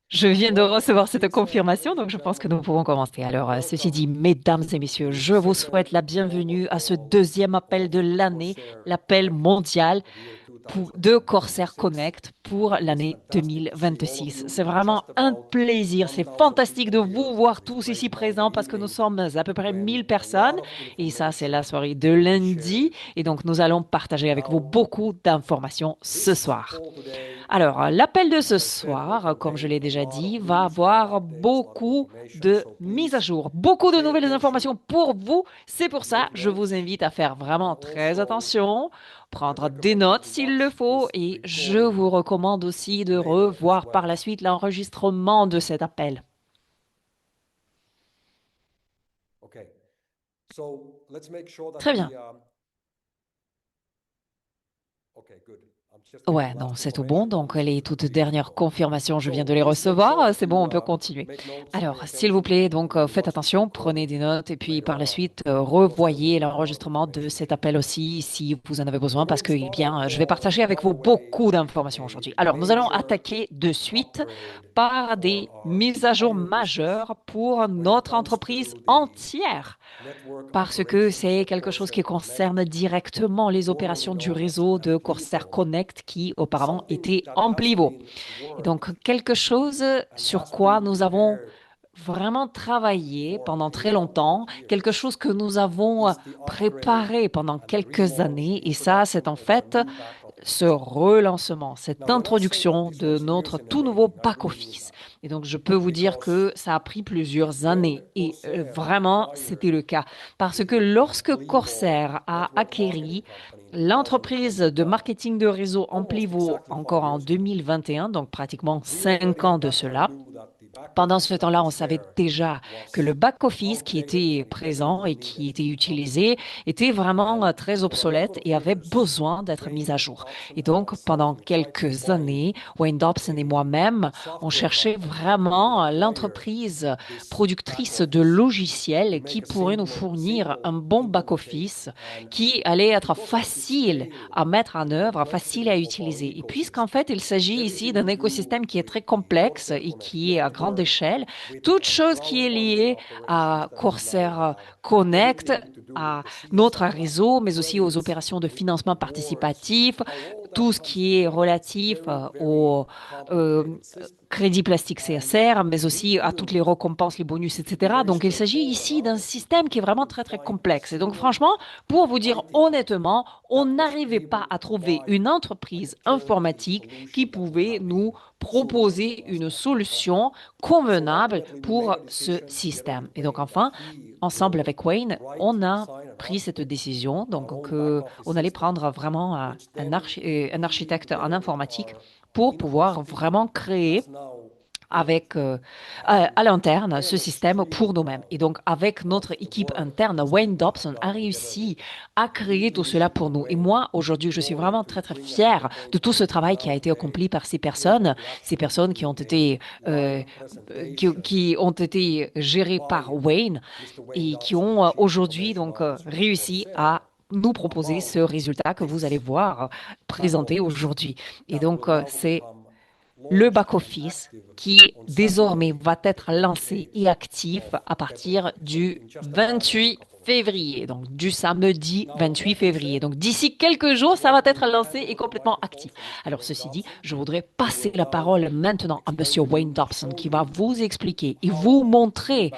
Je viens de recevoir cette confirmation, donc je pense que nous pouvons commencer. Alors, ceci dit, mesdames et messieurs, je vous souhaite la bienvenue à ce deuxième appel de l'année, l'appel mondial de Corsair Connect pour l'année 2026. C'est vraiment un plaisir, c'est fantastique de vous voir tous ici présents parce que nous sommes à peu près 1000 personnes et ça, c'est la soirée de lundi et donc nous allons partager avec vous beaucoup d'informations ce soir. Alors, l'appel de ce soir, comme je l'ai déjà dit, va avoir beaucoup de mises à jour, beaucoup de nouvelles informations pour vous. C'est pour ça, je vous invite à faire vraiment très attention, prendre des notes s'il le faut, et je vous recommande aussi de revoir par la suite l'enregistrement de cet appel. Très bien. Ouais, non, c'est tout bon. Donc, les toutes dernières confirmations, je viens de les recevoir. C'est bon, on peut continuer. Alors, s'il vous plaît, donc, faites attention, prenez des notes et puis par la suite, revoyez l'enregistrement de cet appel aussi si vous en avez besoin parce que, eh bien, je vais partager avec vous beaucoup d'informations aujourd'hui. Alors, nous allons attaquer de suite par des mises à jour majeures pour notre entreprise entière parce que c'est quelque chose qui concerne directement les opérations du réseau de Corsair Connect qui auparavant était en pivot. Et donc quelque chose sur quoi nous avons vraiment travaillé pendant très longtemps, quelque chose que nous avons préparé pendant quelques années, et ça, c'est en fait ce relancement, cette introduction de notre tout nouveau back-office. Et donc, je peux vous dire que ça a pris plusieurs années et vraiment, c'était le cas. Parce que lorsque Corsair a acquéri l'entreprise de marketing de réseau Amplivo encore en 2021, donc pratiquement 5 ans de cela, pendant ce temps-là, on savait déjà que le back-office qui était présent et qui était utilisé était vraiment très obsolète et avait besoin d'être mis à jour. Et donc, pendant quelques années, Wayne Dobson et moi-même, on cherchait vraiment l'entreprise productrice de logiciels qui pourrait nous fournir un bon back-office qui allait être facile à mettre en œuvre, facile à utiliser. Et puisqu'en fait, il s'agit ici d'un écosystème qui est très complexe et qui est à grande échelle, toute chose qui est liée à Corsair Connect, à notre réseau, mais aussi aux opérations de financement participatif, tout ce qui est relatif au euh, crédit plastique CSR, mais aussi à toutes les récompenses, les bonus, etc. Donc, il s'agit ici d'un système qui est vraiment très, très complexe. Et donc, franchement, pour vous dire honnêtement, on n'arrivait pas à trouver une entreprise informatique qui pouvait nous proposer une solution convenable pour ce système. Et donc, enfin, ensemble avec Wayne, on a pris cette décision, donc que on allait prendre vraiment un architecte en informatique pour pouvoir vraiment créer avec à l'interne ce système pour nous-mêmes. Et donc avec notre équipe interne, Wayne Dobson a réussi à créer tout cela pour nous. Et moi, aujourd'hui, je suis vraiment très très fière de tout ce travail qui a été accompli par ces personnes qui ont été gérées par Wayne et qui ont aujourd'hui donc réussi à nous proposer ce résultat que vous allez voir présenté aujourd'hui. Et donc, c'est le back-office qui désormais va être lancé et actif à partir du 28 février, donc du samedi 28 février. Donc d'ici quelques jours, ça va être lancé et complètement actif. Alors ceci dit, je voudrais passer la parole maintenant à Monsieur Wayne Dobson qui va vous expliquer et vous montrer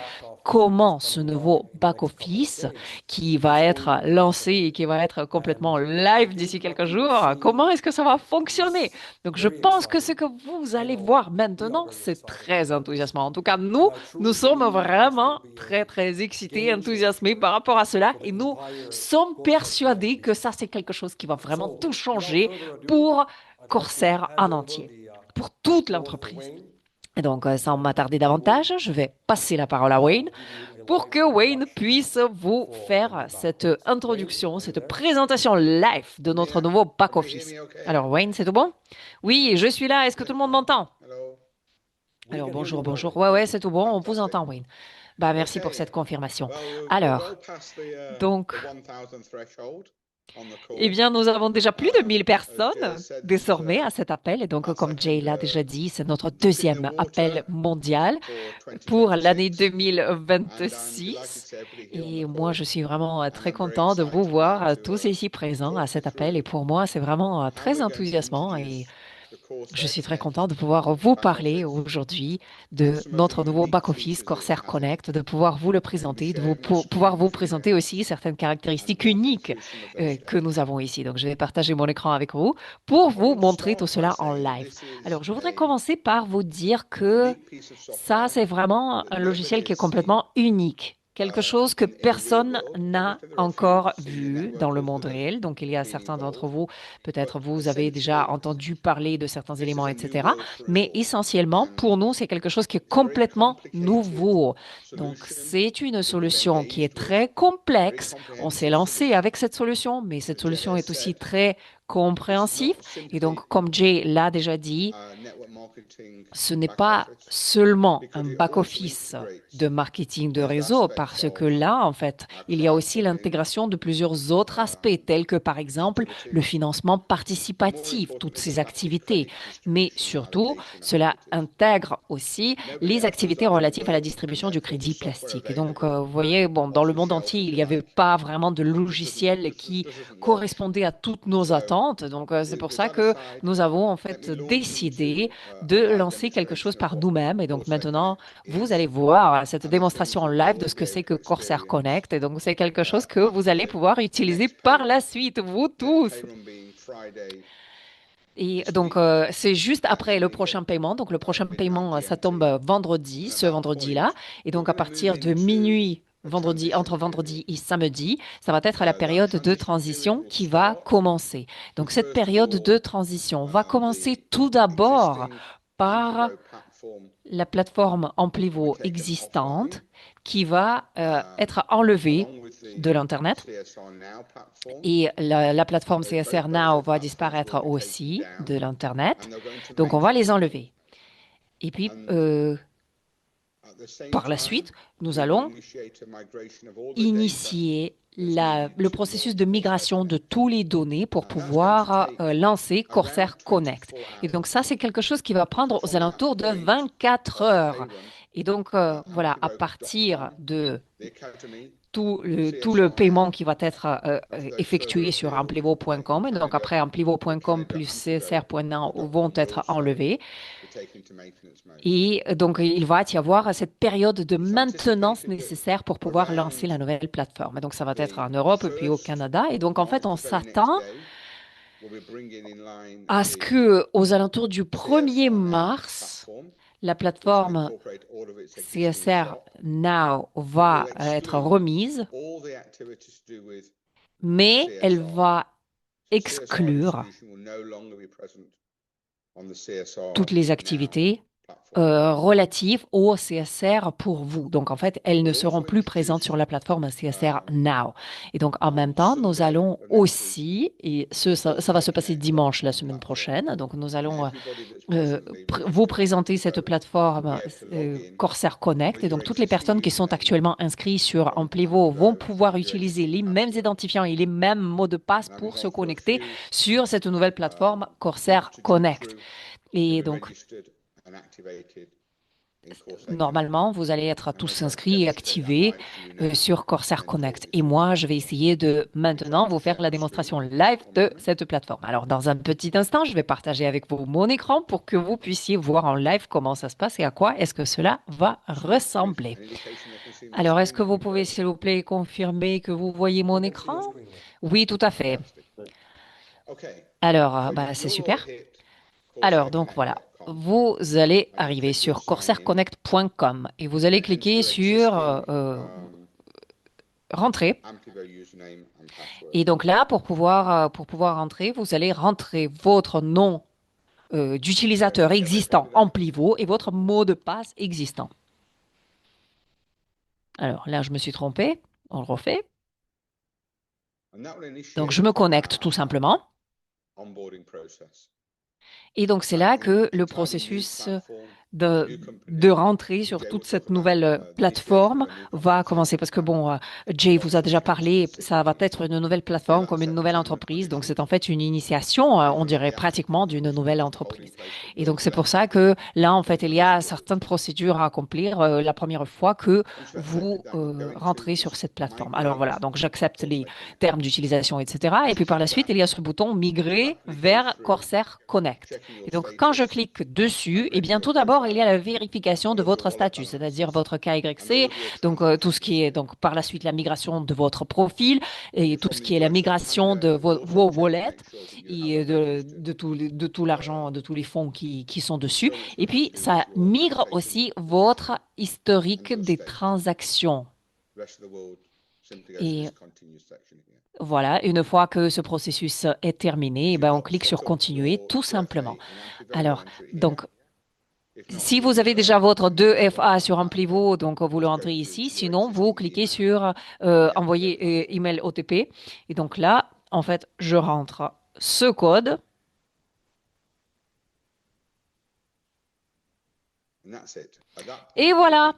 comment ce nouveau back-office qui va être lancé et qui va être complètement live d'ici quelques jours, comment est-ce que ça va fonctionner? Donc, je pense que ce que vous allez voir maintenant, c'est très enthousiasmant. En tout cas, nous sommes vraiment très, très excités, enthousiasmés par rapport à cela et nous sommes persuadés que ça, c'est quelque chose qui va vraiment tout changer pour Corsair en entier, pour toute l'entreprise. Et donc, sans m'attarder davantage, je vais passer la parole à Wayne pour que Wayne puisse vous faire cette introduction, cette présentation live de notre nouveau Can you hear back-office. me okay? Alors, Wayne, c'est tout bon? Oui, je suis là. Est-ce que tout le monde m'entend? Hello? Alors, bonjour, bonjour. Ouais, ouais, c'est tout bon. On vous Fantastic. entend, Wayne. Bah, merci pour Okay. cette confirmation. Well, we're well Alors, past the donc, 1,000 threshold. Eh bien, nous avons déjà plus de 1000 personnes désormais à cet appel. Et donc, comme Jay l'a déjà dit, c'est notre deuxième appel mondial pour l'année 2026. Et moi, je suis vraiment très content de vous voir tous ici présents à cet appel. Et pour moi, c'est vraiment très enthousiasmant. Et je suis très content de pouvoir vous parler aujourd'hui de notre nouveau back-office Corsair Connect, de pouvoir vous le présenter, de pouvoir vous présenter aussi certaines caractéristiques uniques que nous avons ici. Donc, je vais partager mon écran avec vous pour vous montrer tout cela en live. Alors, je voudrais commencer par vous dire que ça, c'est vraiment un logiciel qui est complètement unique. Quelque chose que personne n'a encore vu dans le monde réel. Donc, il y a certains d'entre vous, peut-être vous avez déjà entendu parler de certains éléments, etc. Mais essentiellement, pour nous, c'est quelque chose qui est complètement nouveau. Donc, c'est une solution qui est très complexe. On s'est lancé avec cette solution, mais cette solution est aussi très compréhensive. Et donc, comme Jay l'a déjà dit, ce n'est pas seulement un back-office de marketing de réseau, parce que là, en fait, il y a aussi l'intégration de plusieurs autres aspects, tels que, par exemple, le financement participatif, toutes ces activités. Mais surtout, cela intègre aussi les activités relatives à la distribution du crédit plastique. Et donc, vous voyez, bon, dans le monde entier, il n'y avait pas vraiment de logiciel qui correspondait à toutes nos attentes. Donc, c'est pour ça que nous avons, en fait, décidé de lancer quelque chose par nous-mêmes. Et donc maintenant, vous allez voir cette démonstration en live de ce que c'est que Corsair Connect. Et donc c'est quelque chose que vous allez pouvoir utiliser par la suite, vous tous. Et donc, c'est juste après le prochain paiement. Donc, le prochain paiement, ça tombe vendredi, ce vendredi-là. Et donc, à partir de minuit, vendredi, entre vendredi et samedi, ça va être la période de transition qui va commencer. Donc, cette période de transition va commencer tout d'abord par la plateforme Amplivo existante qui va être enlevée de l'Internet. Et la plateforme CSR Now va disparaître aussi de l'Internet. Donc, on va les enlever. Et puis, par la suite, nous allons initier le processus de migration de tous les données pour pouvoir lancer Corsair Connect. Et donc ça, c'est quelque chose qui va prendre aux alentours de 24 heures. Et donc, voilà, à partir de tout le paiement qui va être effectué sur amplivo.com, et donc après amplivo.com plus csr.now vont être enlevés. Et donc, il va y avoir cette période de maintenance nécessaire pour pouvoir lancer la nouvelle plateforme. Et donc, ça va être en Europe et puis au Canada. Et donc, en fait, on s'attend à ce que, aux alentours du 1er mars, la plateforme CSR Now va être remise, mais elle va exclure toutes les activités relatives au CSR pour vous. Donc, en fait, elles ne seront plus présentes sur la plateforme CSR Now. Et donc, en même temps, nous allons aussi, et ça va se passer dimanche la semaine prochaine, donc nous allons vous présenter cette plateforme Corsair Connect. Et donc, toutes les personnes qui sont actuellement inscrites sur Amplivo vont pouvoir utiliser les mêmes identifiants et les mêmes mots de passe pour se connecter sur cette nouvelle plateforme Corsair Connect. Et donc, normalement, vous allez être tous inscrits et activés sur Corsair Connect. Et moi, je vais essayer de maintenant vous faire la démonstration live de cette plateforme. Alors, dans un petit instant, je vais partager avec vous mon écran pour que vous puissiez voir en live comment ça se passe et à quoi est-ce que cela va ressembler. Alors, est-ce que vous pouvez, s'il vous plaît, confirmer que vous voyez mon écran? Oui, tout à fait. Alors, bah, c'est super. Alors, donc voilà, vous allez arriver sur corsairconnect.com et vous allez cliquer sur Rentrer. Et donc là, pour pouvoir rentrer, vous allez rentrer votre nom d'utilisateur existant Amplivo et votre mot de passe existant. Alors là, je me suis trompée. On le refait. Donc, je me connecte tout simplement. Et donc, c'est là que le processus de, de rentrer sur toute cette nouvelle plateforme va commencer. Parce que, bon, Jay vous a déjà parlé, ça va être une nouvelle plateforme comme une nouvelle entreprise. Donc, c'est en fait une initiation, on dirait pratiquement, d'une nouvelle entreprise. Et donc, c'est pour ça que là, en fait, il y a certaines procédures à accomplir la première fois que vous rentrez sur cette plateforme. Alors, voilà, donc j'accepte les termes d'utilisation, etc. Et puis, par la suite, il y a ce bouton migrer vers Corsair Connect. Et donc, quand je clique dessus, eh bien, tout d'abord, il y a la vérification de votre statut, c'est-à-dire votre KYC, donc tout ce qui est donc par la suite la migration de votre profil et tout ce qui est la migration de vos wallets et de tout l'argent, de tous les fonds qui sont dessus. Et puis, ça migre aussi votre historique des transactions. Et voilà, une fois que ce processus est terminé, eh ben, on clique sur continuer tout simplement. Alors, donc, si vous avez déjà votre 2FA sur un pivot, donc vous le rentrez ici. Sinon, vous cliquez sur envoyer email OTP. Et donc là, en fait, je rentre ce code. Et voilà.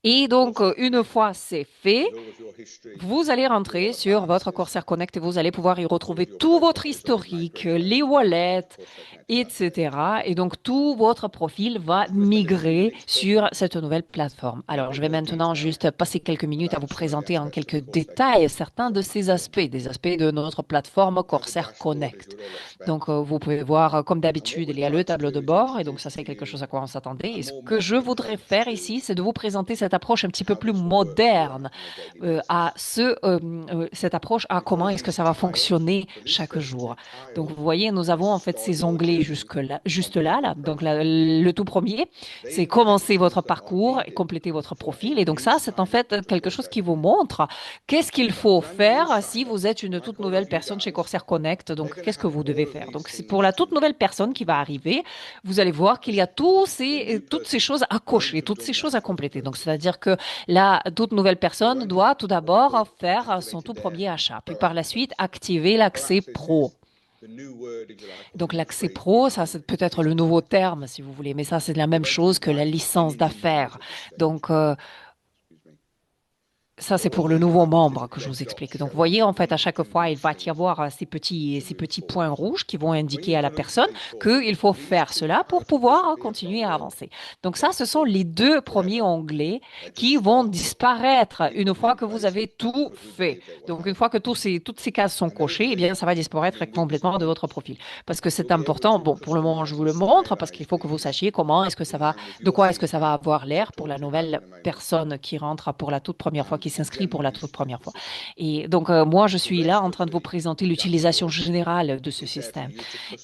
Et donc, une fois c'est fait, vous allez rentrer sur votre Corsair Connect et vous allez pouvoir y retrouver tout votre historique, les wallets, etc. Et donc, tout votre profil va migrer sur cette nouvelle plateforme. Alors, je vais maintenant juste passer quelques minutes à vous présenter en quelques détails certains de ces aspects, des aspects de notre plateforme Corsair Connect. Donc, vous pouvez voir, comme d'habitude, il y a le tableau de bord, et donc ça, c'est quelque chose à quoi on s'attendait. Et ce que je voudrais faire ici, c'est de vous présenter cette approche un petit peu plus moderne cette approche à comment est-ce que ça va fonctionner chaque jour. Donc, vous voyez, nous avons en fait ces onglets jusque là, juste là, là. Donc, le tout premier, c'est commencer votre parcours et compléter votre profil. Et donc, ça, c'est en fait quelque chose qui vous montre qu'est-ce qu'il faut faire si vous êtes une toute nouvelle personne chez Corsair Connect. Donc, qu'est-ce que vous devez faire? Donc, c'est pour la toute nouvelle personne qui va arriver, vous allez voir qu'il y a toutes ces choses à cocher, toutes ces choses à compléter. Donc, c'est-à-dire que la toute nouvelle personne doit tout d'abord faire son tout premier achat, puis par la suite activer l'accès pro. Donc l'accès pro, ça c'est peut-être le nouveau terme si vous voulez, mais ça c'est la même chose que la licence d'affaires. Donc ça, c'est pour le nouveau membre que je vous explique. Donc, vous voyez, en fait, à chaque fois, il va y avoir ces petits points rouges qui vont indiquer à la personne qu'il faut faire cela pour pouvoir continuer à avancer. Donc, ça, ce sont les deux premiers onglets qui vont disparaître une fois que vous avez tout fait. Donc, une fois que toutes ces cases sont cochées, eh bien, ça va disparaître complètement de votre profil. Parce que c'est important. Bon, pour le moment, je vous le montre parce qu'il faut que vous sachiez comment est-ce que ça va, de quoi est-ce que ça va avoir l'air pour la nouvelle personne qui rentre pour la toute première fois, qui s'inscrit pour la toute première fois. Et donc, moi, je suis là en train de vous présenter l'utilisation générale de ce système.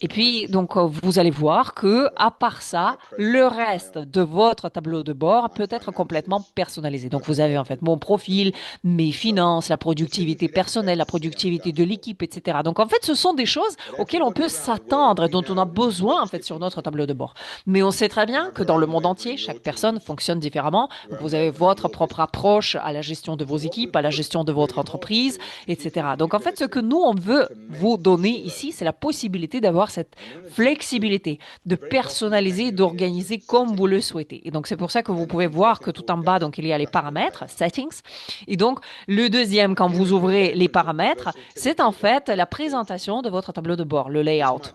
Et puis, donc, vous allez voir que, à part ça, le reste de votre tableau de bord peut être complètement personnalisé. Donc, vous avez en fait mon profil, mes finances, la productivité personnelle, la productivité de l'équipe, etc. Donc, en fait, ce sont des choses auxquelles on peut s'attendre et dont on a besoin, en fait, sur notre tableau de bord. Mais on sait très bien que dans le monde entier, chaque personne fonctionne différemment. Vous avez votre propre approche à la gestion de vos équipes, à la gestion de votre entreprise, etc. Donc, en fait, ce que nous, on veut vous donner ici, c'est la possibilité d'avoir cette flexibilité, de personnaliser, d'organiser comme vous le souhaitez. Et donc, c'est pour ça que vous pouvez voir que tout en bas, donc, il y a les paramètres, settings. Et donc, le deuxième, quand vous ouvrez les paramètres, c'est en fait la présentation de votre tableau de bord, le layout.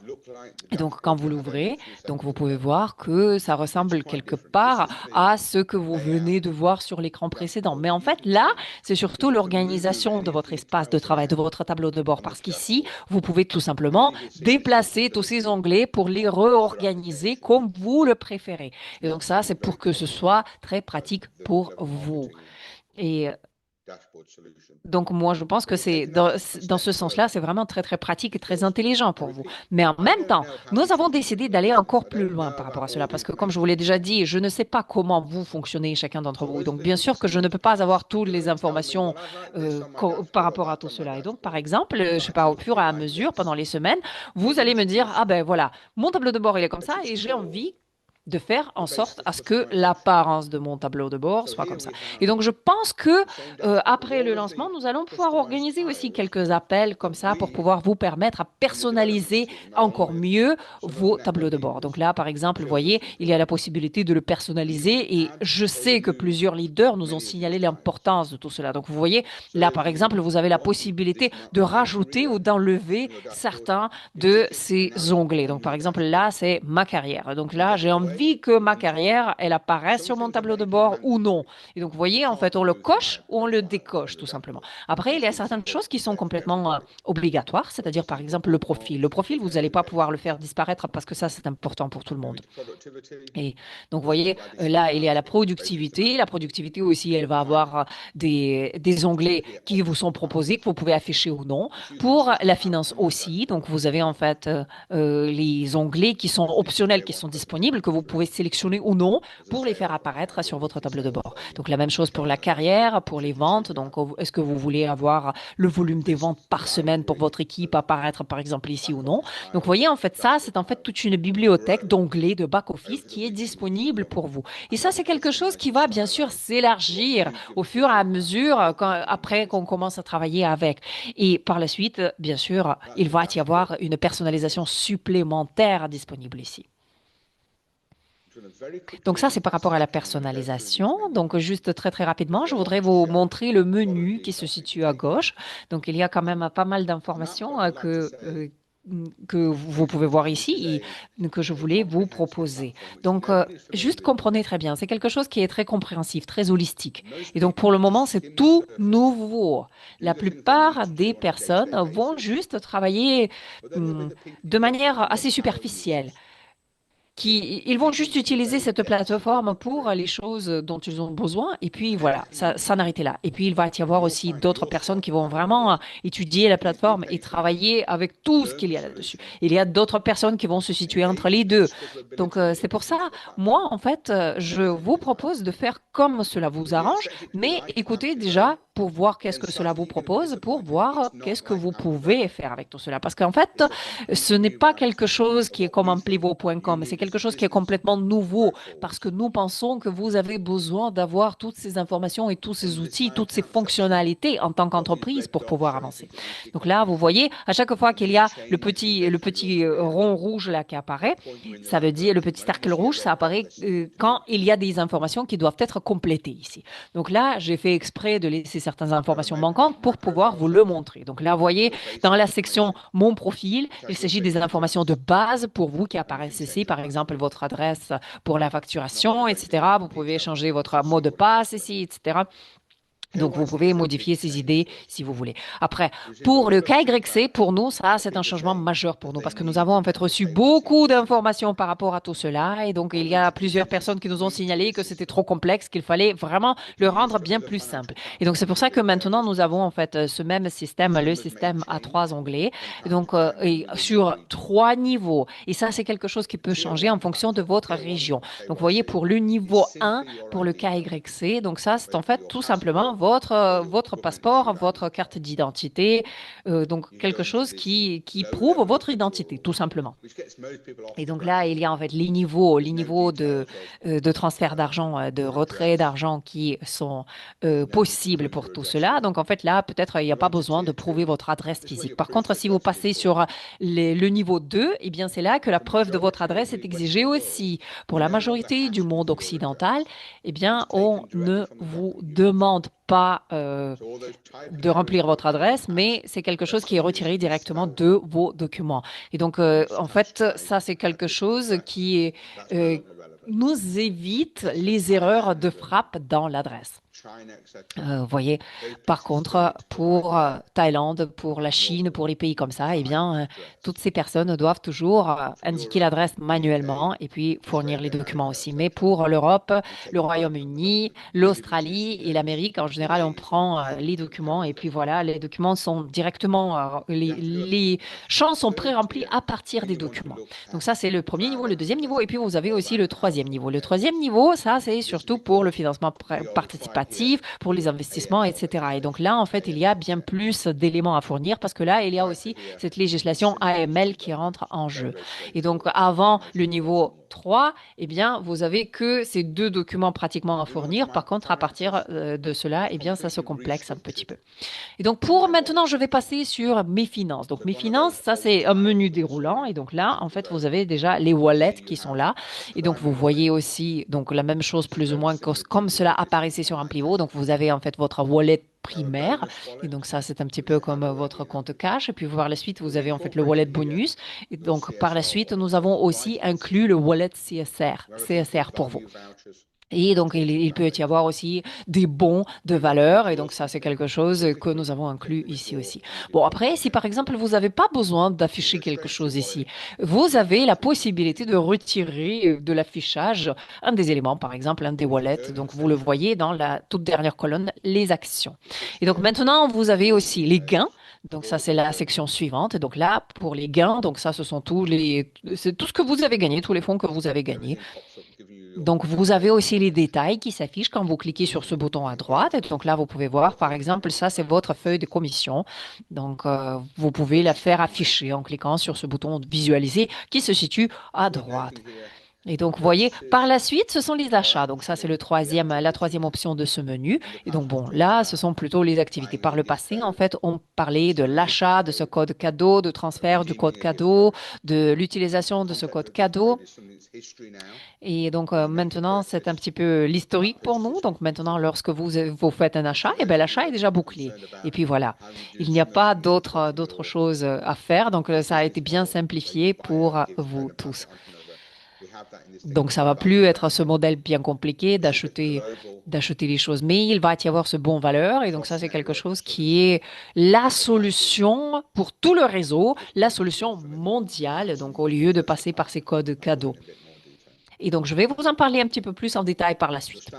Et donc, quand vous l'ouvrez, donc vous pouvez voir que ça ressemble quelque part à ce que vous venez de voir sur l'écran précédent. Mais en fait, là, c'est surtout l'organisation de votre espace de travail, de votre tableau de bord, parce qu'ici, vous pouvez tout simplement déplacer tous ces onglets pour les réorganiser comme vous le préférez. Et donc ça, c'est pour que ce soit très pratique pour vous. Et donc, moi, je pense que c'est dans ce sens-là, c'est vraiment très, très pratique et très intelligent pour vous. Mais en même temps, nous avons décidé d'aller encore plus loin par rapport à cela, parce que comme je vous l'ai déjà dit, je ne sais pas comment vous fonctionnez, chacun d'entre vous. Donc, bien sûr que je ne peux pas avoir toutes les informations par rapport à tout cela. Et donc, par exemple, je sais pas, au fur et à mesure, pendant les semaines, vous allez me dire, ah ben voilà, mon tableau de bord, il est comme ça, et j'ai envie de faire en sorte à ce que l'apparence de mon tableau de bord soit comme ça. Et donc, je pense que après le lancement, nous allons pouvoir organiser aussi quelques appels comme ça pour pouvoir vous permettre à personnaliser encore mieux vos tableaux de bord. Donc là, par exemple, vous voyez, il y a la possibilité de le personnaliser et je sais que plusieurs leaders nous ont signalé l'importance de tout cela. Donc, vous voyez, là, par exemple, vous avez la possibilité de rajouter ou d'enlever certains de ces onglets. Donc, par exemple, là, c'est ma carrière. Donc là, j'ai envie que ma carrière, elle apparaisse sur mon tableau de bord ou non. Et donc, vous voyez, en fait, on le coche ou on le décoche, tout simplement. Après, il y a certaines choses qui sont complètement obligatoires, c'est-à-dire, par exemple, le profil. Le profil, vous n'allez pas pouvoir le faire disparaître parce que ça, c'est important pour tout le monde. Et donc, vous voyez, là, il y a la productivité. La productivité aussi, elle va avoir des onglets qui vous sont proposés, que vous pouvez afficher ou non. Pour la finance aussi, donc vous avez en fait les onglets qui sont optionnels, qui sont disponibles, que vous pouvez sélectionner ou non pour les faire apparaître sur votre tableau de bord. Donc la même chose pour la carrière, pour les ventes. Donc est-ce que vous voulez avoir le volume des ventes par semaine pour votre équipe apparaître par exemple ici ou non? Donc vous voyez en fait ça, c'est en fait toute une bibliothèque d'onglets de back-office qui est disponible pour vous. Et ça c'est quelque chose qui va bien sûr s'élargir au fur et à mesure après qu'on commence à travailler avec. Et par la suite, bien sûr, il va y avoir une personnalisation supplémentaire disponible ici. Donc ça, c'est par rapport à la personnalisation. Donc juste très très rapidement, je voudrais vous montrer le menu qui se situe à gauche. Donc il y a quand même pas mal d'informations que vous pouvez voir ici et que je voulais vous proposer. Donc juste comprenez très bien, c'est quelque chose qui est très compréhensif, très holistique. Et donc pour le moment, c'est tout nouveau. La plupart des personnes vont juste travailler de manière assez superficielle ils vont juste utiliser cette plateforme pour les choses dont ils ont besoin. Et puis voilà, ça s'en arrêter là. Et puis il va y avoir aussi d'autres personnes qui vont vraiment étudier la plateforme et travailler avec tout ce qu'il y a là-dessus. Il y a d'autres personnes qui vont se situer entre les deux. Donc c'est pour ça, moi en fait, je vous propose de faire comme cela vous arrange, mais écoutez déjà pour voir qu'est-ce que cela vous propose, pour voir qu'est-ce que vous pouvez faire avec tout cela. Parce qu'en fait, ce n'est pas quelque chose qui est comme un plivo.com, c'est quelque chose qui est complètement nouveau parce que nous pensons que vous avez besoin d'avoir toutes ces informations et tous ces outils, toutes ces fonctionnalités en tant qu'entreprise pour pouvoir avancer. Donc là, vous voyez, à chaque fois qu'il y a le petit rond rouge là qui apparaît, ça veut dire le petit cercle rouge, ça apparaît quand il y a des informations qui doivent être complétées ici. Donc là, j'ai fait exprès de laisser certaines informations manquantes pour pouvoir vous le montrer. Donc là, vous voyez, dans la section Mon profil, il s'agit des informations de base pour vous qui apparaissent ici, par exemple votre adresse pour la facturation, etc. Vous pouvez changer votre mot de passe ici, etc. Donc, vous pouvez modifier ces idées si vous voulez. Après, pour le KYC, pour nous, ça, c'est un changement majeur pour nous parce que nous avons en fait reçu beaucoup d'informations par rapport à tout cela. Et donc, il y a plusieurs personnes qui nous ont signalé que c'était trop complexe, qu'il fallait vraiment le rendre bien plus simple. Et donc, c'est pour ça que maintenant, nous avons en fait ce même système, le système à trois onglets, donc et sur trois niveaux. Et ça, c'est quelque chose qui peut changer en fonction de votre région. Donc, vous voyez, pour le niveau 1, pour le KYC, donc ça, c'est en fait tout simplement votre passeport, votre carte d'identité, donc quelque chose qui prouve votre identité, tout simplement. Et donc là, il y a en fait les niveaux de transfert d'argent, de retrait d'argent qui sont possibles pour tout cela. Donc en fait, là, peut-être il n'y a pas besoin de prouver votre adresse physique. Par contre, si vous passez sur le niveau 2, eh bien, c'est là que la preuve de votre adresse est exigée aussi. Pour la majorité du monde occidental, eh bien, on ne vous demande pas de remplir votre adresse, mais c'est quelque chose qui est retiré directement de vos documents. Et donc, en fait, ça, c'est quelque chose nous évite les erreurs de frappe dans l'adresse. Vous voyez, par contre, pour Thaïlande, pour la Chine, pour les pays comme ça, eh bien, toutes ces personnes doivent toujours indiquer l'adresse manuellement et puis fournir les documents aussi. Mais pour l'Europe, le Royaume-Uni, l'Australie et l'Amérique, en général, on prend les documents et puis voilà, les documents sont directement, les champs sont pré-remplis à partir des documents. Donc ça, c'est le premier niveau, le deuxième niveau, et puis vous avez aussi le troisième niveau. Le troisième niveau, ça, c'est surtout pour le financement participatif pour les investissements, etc. Et donc là, en fait, il y a bien plus d'éléments à fournir parce que là, il y a aussi cette législation AML qui rentre en jeu. Et donc, avant le niveau 3, eh bien, vous avez que ces deux documents pratiquement à fournir. Par contre, à partir de cela, eh bien, ça se complexe un petit peu. Et donc, pour maintenant, je vais passer sur mes finances. Donc, mes finances, ça, c'est un menu déroulant. Et donc là, en fait, vous avez déjà les wallets qui sont là. Et donc, vous voyez aussi donc, la même chose plus ou moins comme cela apparaissait sur un pivot. Donc, vous avez en fait votre wallet primaire. Et donc, ça, c'est un petit peu comme votre compte cash. Et puis, par la suite, vous avez en fait le wallet bonus. Et donc, par la suite, nous avons aussi inclus le wallet CSR pour vous. Et donc, il peut y avoir aussi des bons de valeur. Et donc, ça, c'est quelque chose que nous avons inclus ici aussi. Bon, après, si par exemple, vous n'avez pas besoin d'afficher quelque chose ici, vous avez la possibilité de retirer de l'affichage un des éléments, par exemple, un des wallets. Donc, vous le voyez dans la toute dernière colonne, les actions. Et donc, maintenant, vous avez aussi les gains. Donc ça, c'est la section suivante. Et donc là, pour les gains, donc ça, ce sont c'est tout ce que vous avez gagné, tous les fonds que vous avez gagnés. Donc, vous avez aussi les détails qui s'affichent quand vous cliquez sur ce bouton à droite. Et donc là, vous pouvez voir, par exemple, ça, c'est votre feuille de commission. Donc, vous pouvez la faire afficher en cliquant sur ce bouton visualiser qui se situe à droite. Et donc, vous voyez, par la suite, ce sont les achats. Donc, ça, c'est la troisième option de ce menu. Et donc, bon, là, ce sont plutôt les activités. Par le passé, en fait, on parlait de l'achat de ce code cadeau, de transfert du code cadeau, de l'utilisation de ce code cadeau. Et donc, maintenant, c'est un petit peu l'historique pour nous. Donc, maintenant, lorsque vous faites un achat, eh bien, l'achat est déjà bouclé. Et puis, voilà. Il n'y a pas d'autres choses à faire. Donc, ça a été bien simplifié pour vous tous. Donc, ça va plus être ce modèle bien compliqué d'acheter les choses, mais il va y avoir ce bon valeur. Et donc, ça, c'est quelque chose qui est la solution pour tout le réseau, la solution mondiale. Donc, au lieu de passer par ces codes cadeaux. Et donc, je vais vous en parler un petit peu plus en détail par la suite.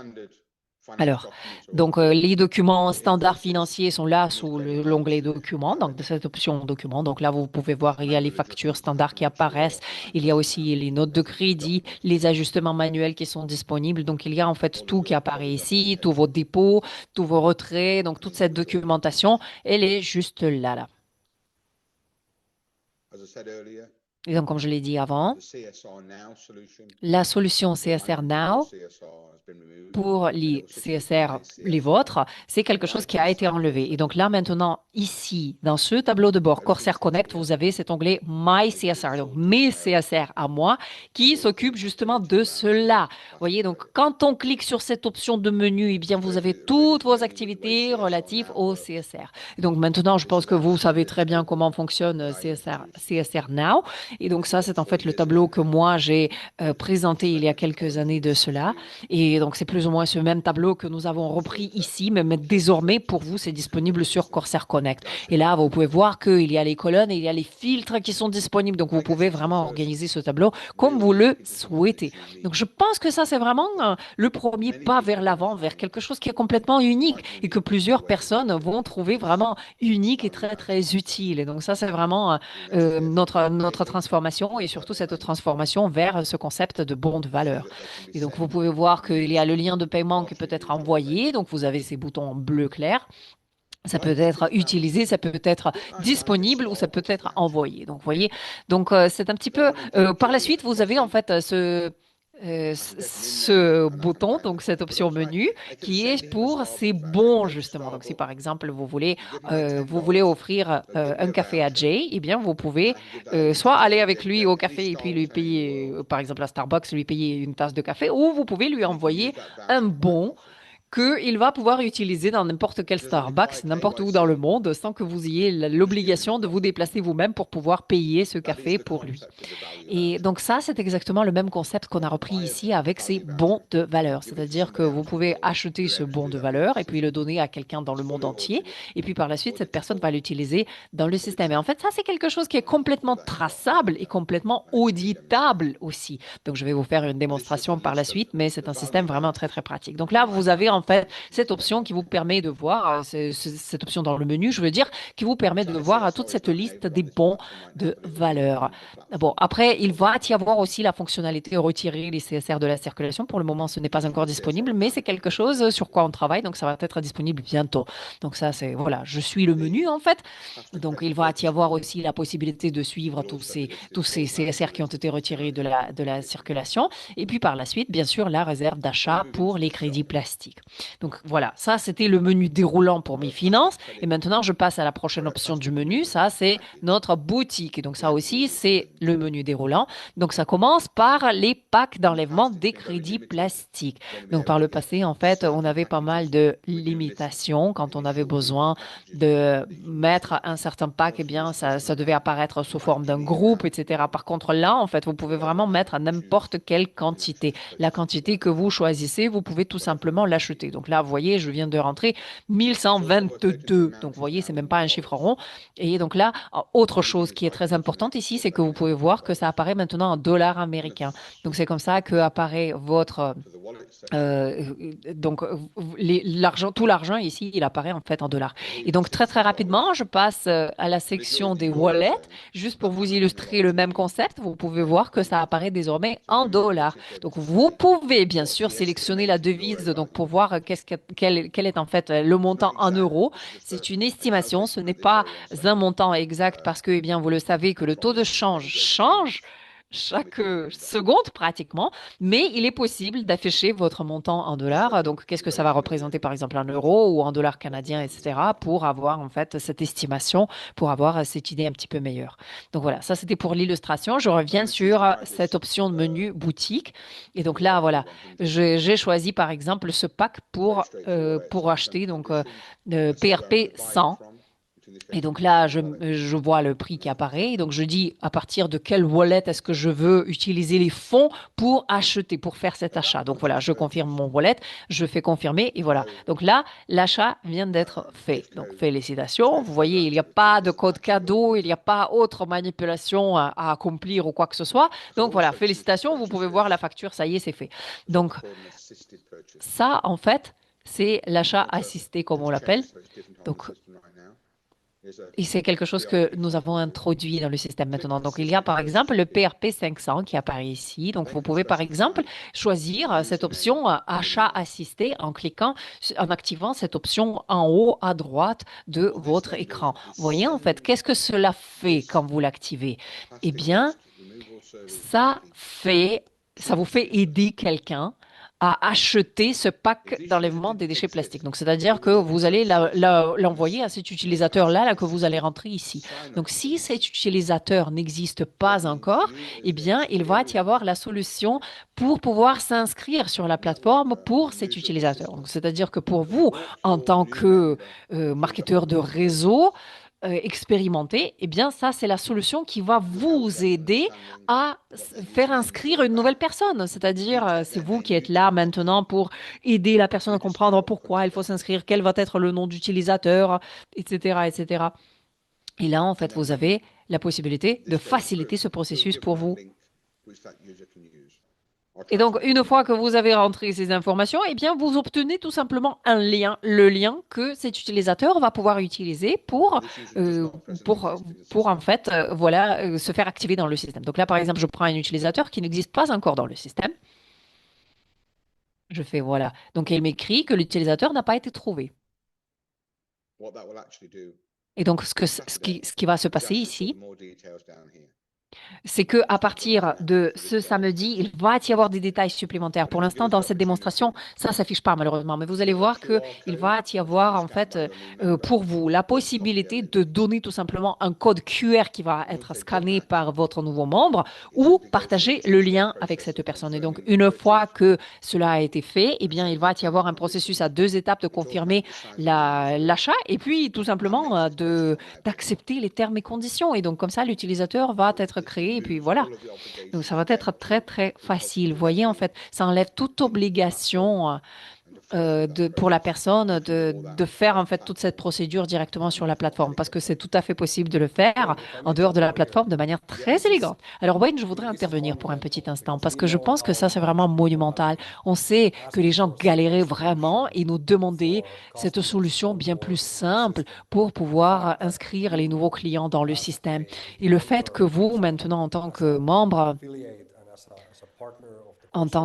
Alors, donc les documents standards financiers sont là sous l'onglet documents, donc de cette option documents. Donc là, vous pouvez voir, il y a les factures standards qui apparaissent, il y a aussi les notes de crédit, les ajustements manuels qui sont disponibles. Donc, il y a en fait tout qui apparaît ici, tous vos dépôts, tous vos retraits. Donc, toute cette documentation, elle est juste là. Et donc, comme je l'ai dit avant, la solution CSR Now pour les CSR, les vôtres, c'est quelque chose qui a été enlevé. Et donc là, maintenant, ici, dans ce tableau de bord Corsair Connect, vous avez cet onglet My CSR, donc mes CSR à moi, qui s'occupe justement de cela. Vous voyez, donc quand on clique sur cette option de menu, eh bien, vous avez toutes vos activités relatives au CSR. Et donc maintenant, je pense que vous savez très bien comment fonctionne CSR Now. Et donc ça, c'est en fait le tableau que moi, j'ai présenté il y a quelques années de cela. Et donc, c'est plus ou moins ce même tableau que nous avons repris ici, mais désormais, pour vous, c'est disponible sur Corsair Connect. Et là, vous pouvez voir qu'il y a les colonnes et il y a les filtres qui sont disponibles. Donc, vous pouvez vraiment organiser ce tableau comme vous le souhaitez. Donc, je pense que ça, c'est vraiment le premier pas vers l'avant, vers quelque chose qui est complètement unique et que plusieurs personnes vont trouver vraiment unique et très, très utile. Et donc, ça, c'est vraiment notre transformation et surtout cette transformation vers ce concept de bon de valeur. Et donc, vous pouvez voir qu'il y a le lien de paiement qui peut être envoyé. Donc, vous avez ces boutons en bleu clair. Ça peut être utilisé, ça peut être disponible ou ça peut être envoyé. Donc, vous voyez, donc c'est un petit peu. Par la suite, vous avez en fait ce bouton, donc cette option menu, qui est pour ces bons justement. Donc, si par exemple vous voulez offrir un café à Jay, eh bien, vous pouvez soit aller avec lui au café et puis lui payer, par exemple à Starbucks, lui payer une tasse de café, ou vous pouvez lui envoyer un bon qu'il va pouvoir utiliser dans n'importe quel Starbucks, n'importe où dans le monde, sans que vous ayez l'obligation de vous déplacer vous-même pour pouvoir payer ce café pour lui. Et donc ça, c'est exactement le même concept qu'on a repris ici avec ces bons de valeur. C'est-à-dire que vous pouvez acheter ce bon de valeur et puis le donner à quelqu'un dans le monde entier. Et puis par la suite, cette personne va l'utiliser dans le système. Et en fait, ça, c'est quelque chose qui est complètement traçable et complètement auditable aussi. Donc je vais vous faire une démonstration par la suite, mais c'est un système vraiment très, très pratique. Donc là, vous avez en fait cette option qui vous permet de voir, cette option dans le menu, je veux dire, qui vous permet de voir toute cette liste des bons de valeur. Bon, après, il va y avoir aussi la fonctionnalité retirer les CSR de la circulation. Pour le moment, ce n'est pas encore disponible, mais c'est quelque chose sur quoi on travaille, donc ça va être disponible bientôt. Donc ça, c'est, voilà, je suis le menu en fait. Donc il va y avoir aussi la possibilité de suivre tous ces CSR qui ont été retirés de la circulation. Et puis par la suite, bien sûr, la réserve d'achat pour les crédits plastiques. Donc voilà, ça c'était le menu déroulant pour mes finances. Et maintenant, je passe à la prochaine option du menu. Ça, c'est notre boutique. Et donc ça aussi, c'est le menu déroulant. Donc ça commence par les packs d'enlèvement des crédits plastiques. Donc par le passé, en fait, on avait pas mal de limitations quand on avait besoin de mettre un certain pack, eh bien, ça devait apparaître sous forme d'un groupe, etc. Par contre, là, en fait, vous pouvez vraiment mettre n'importe quelle quantité. La quantité que vous choisissez, vous pouvez tout simplement l'acheter. Donc là, vous voyez, je viens de rentrer 1122. Donc, vous voyez, c'est même pas un chiffre rond. Et donc là, autre chose qui est très importante ici, c'est que vous pouvez voir que ça apparaît maintenant en dollars américains. Donc, c'est comme ça que apparaît votre donc, l'argent, tout l'argent ici, il apparaît en fait en dollars. Et donc, très, très rapidement, je passe à la section des wallets. Juste pour vous illustrer le même concept, vous pouvez voir que ça apparaît désormais en dollars. Donc, vous pouvez bien sûr sélectionner la devise donc pour voir quel est en fait le montant en euros. C'est une estimation, ce n'est pas un montant exact parce que, eh bien, vous le savez que le taux de change change chaque seconde pratiquement, mais il est possible d'afficher votre montant en dollars. Donc, qu'est-ce que ça va représenter, par exemple, en euros ou en dollars canadiens, etc., pour avoir en fait cette estimation, pour avoir cette idée un petit peu meilleure. Donc voilà, ça c'était pour l'illustration. Je reviens sur cette option de menu boutique. Et donc là, voilà, j'ai choisi par exemple ce pack pour acheter donc PRP 100. Et donc là, je vois le prix qui apparaît. Et donc je dis à partir de quelle wallet est-ce que je veux utiliser les fonds pour acheter, pour faire cet achat. Donc voilà, je confirme mon wallet, je fais confirmer et voilà. Donc là, l'achat vient d'être fait. Donc félicitations. Vous voyez, il n'y a pas de code cadeau, il n'y a pas autre manipulation à accomplir ou quoi que ce soit. Donc voilà, félicitations. Vous pouvez voir la facture, ça y est, c'est fait. Donc ça, en fait, c'est l'achat assisté, comme on l'appelle. Donc et c'est quelque chose que nous avons introduit dans le système maintenant. Donc, il y a par exemple le PRP 500 qui apparaît ici. Donc, vous pouvez par exemple choisir cette option achat assisté en cliquant, en activant cette option en haut à droite de votre écran. Vous voyez en fait, qu'est-ce que cela fait quand vous l'activez? Eh bien, ça fait, ça vous fait aider quelqu'un à acheter ce pack d'enlèvement des déchets plastiques. Donc, c'est-à-dire que vous allez l'envoyer à cet utilisateur-là là, que vous allez rentrer ici. Donc, si cet utilisateur n'existe pas encore, eh bien, il va y avoir la solution pour pouvoir s'inscrire sur la plateforme pour cet utilisateur. Donc, c'est-à-dire que pour vous, en tant que marketeur de réseau, expérimenté, eh bien, ça, c'est la solution qui va vous aider à faire inscrire une nouvelle personne. C'est-à-dire, c'est vous qui êtes là maintenant pour aider la personne à comprendre pourquoi il faut s'inscrire, quel va être le nom d'utilisateur, etc., etc. Et là, en fait, vous avez la possibilité de faciliter ce processus pour vous. Et donc, une fois que vous avez rentré ces informations, eh bien, vous obtenez tout simplement un lien, le lien que cet utilisateur va pouvoir utiliser euh, pour, pour en fait, voilà, se faire activer dans le système. Donc là, par exemple, je prends un utilisateur qui n'existe pas encore dans le système. Je fais voilà. Donc, il m'écrit que l'utilisateur n'a pas été trouvé. Et donc, ce qui va se passer ici, c'est que à partir de ce samedi, il va y avoir des détails supplémentaires. Pour l'instant, dans cette démonstration, ça s'affiche pas malheureusement, mais vous allez voir que il va y avoir en fait pour vous la possibilité de donner tout simplement un code QR qui va être scanné par votre nouveau membre ou partager le lien avec cette personne. Et donc, une fois que cela a été fait, eh bien, il va y avoir un processus à deux étapes de confirmer l'achat et puis tout simplement d'accepter les termes et conditions. Et donc, comme ça, l'utilisateur va être créé et puis voilà. Donc, ça va être très, très facile. Vous voyez, en fait, ça enlève toute obligation pour la personne de faire en fait toute cette procédure directement sur la plateforme parce que c'est tout à fait possible de le faire en dehors de la plateforme de manière très élégante. Alors Wayne, je voudrais intervenir pour un petit instant parce que je pense que ça c'est vraiment monumental. On sait que les gens galéraient vraiment et nous demandaient cette solution bien plus simple pour pouvoir inscrire les nouveaux clients dans le système. Et le fait que vous, maintenant, en tant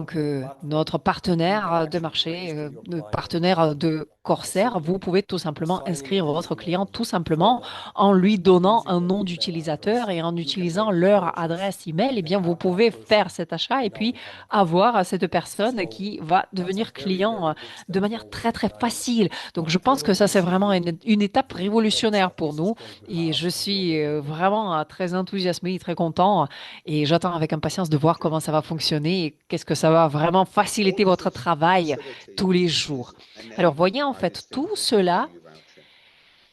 que notre partenaire de marché, partenaire de Corsair, vous pouvez tout simplement inscrire votre client tout simplement en lui donnant un nom d'utilisateur et en utilisant leur adresse email, eh bien, vous pouvez faire cet achat et puis avoir cette personne qui va devenir client de manière très, très facile. Donc, je pense que ça, c'est vraiment une étape révolutionnaire pour nous et je suis vraiment très enthousiasmé et très content et j'attends avec impatience de voir comment ça va fonctionner et qu'est-ce que ça va vraiment faciliter votre travail tous les jours. Alors, voyez en fait tout cela.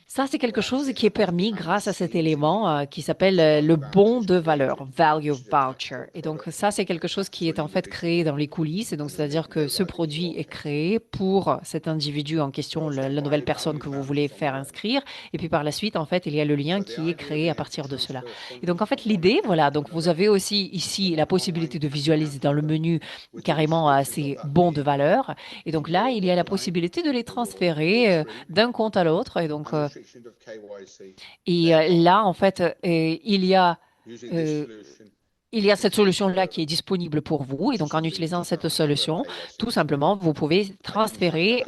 Ça, c'est quelque chose qui est permis grâce à cet élément qui s'appelle le bon de valeur, value voucher. Et donc, ça, c'est quelque chose qui est en fait créé dans les coulisses. Et donc, c'est-à-dire que ce produit est créé pour cet individu en question, la nouvelle personne que vous voulez faire inscrire. Et puis, par la suite, en fait, il y a le lien qui est créé à partir de cela. Et donc, en fait, l'idée, voilà, donc vous avez aussi ici la possibilité de visualiser dans le menu carrément ces bons de valeur. Et donc là, il y a la possibilité de les transférer d'un compte à l'autre. Et là, en fait, euh, il y a cette solution-là qui est disponible pour vous. Et donc, en utilisant cette solution, tout simplement, vous pouvez transférer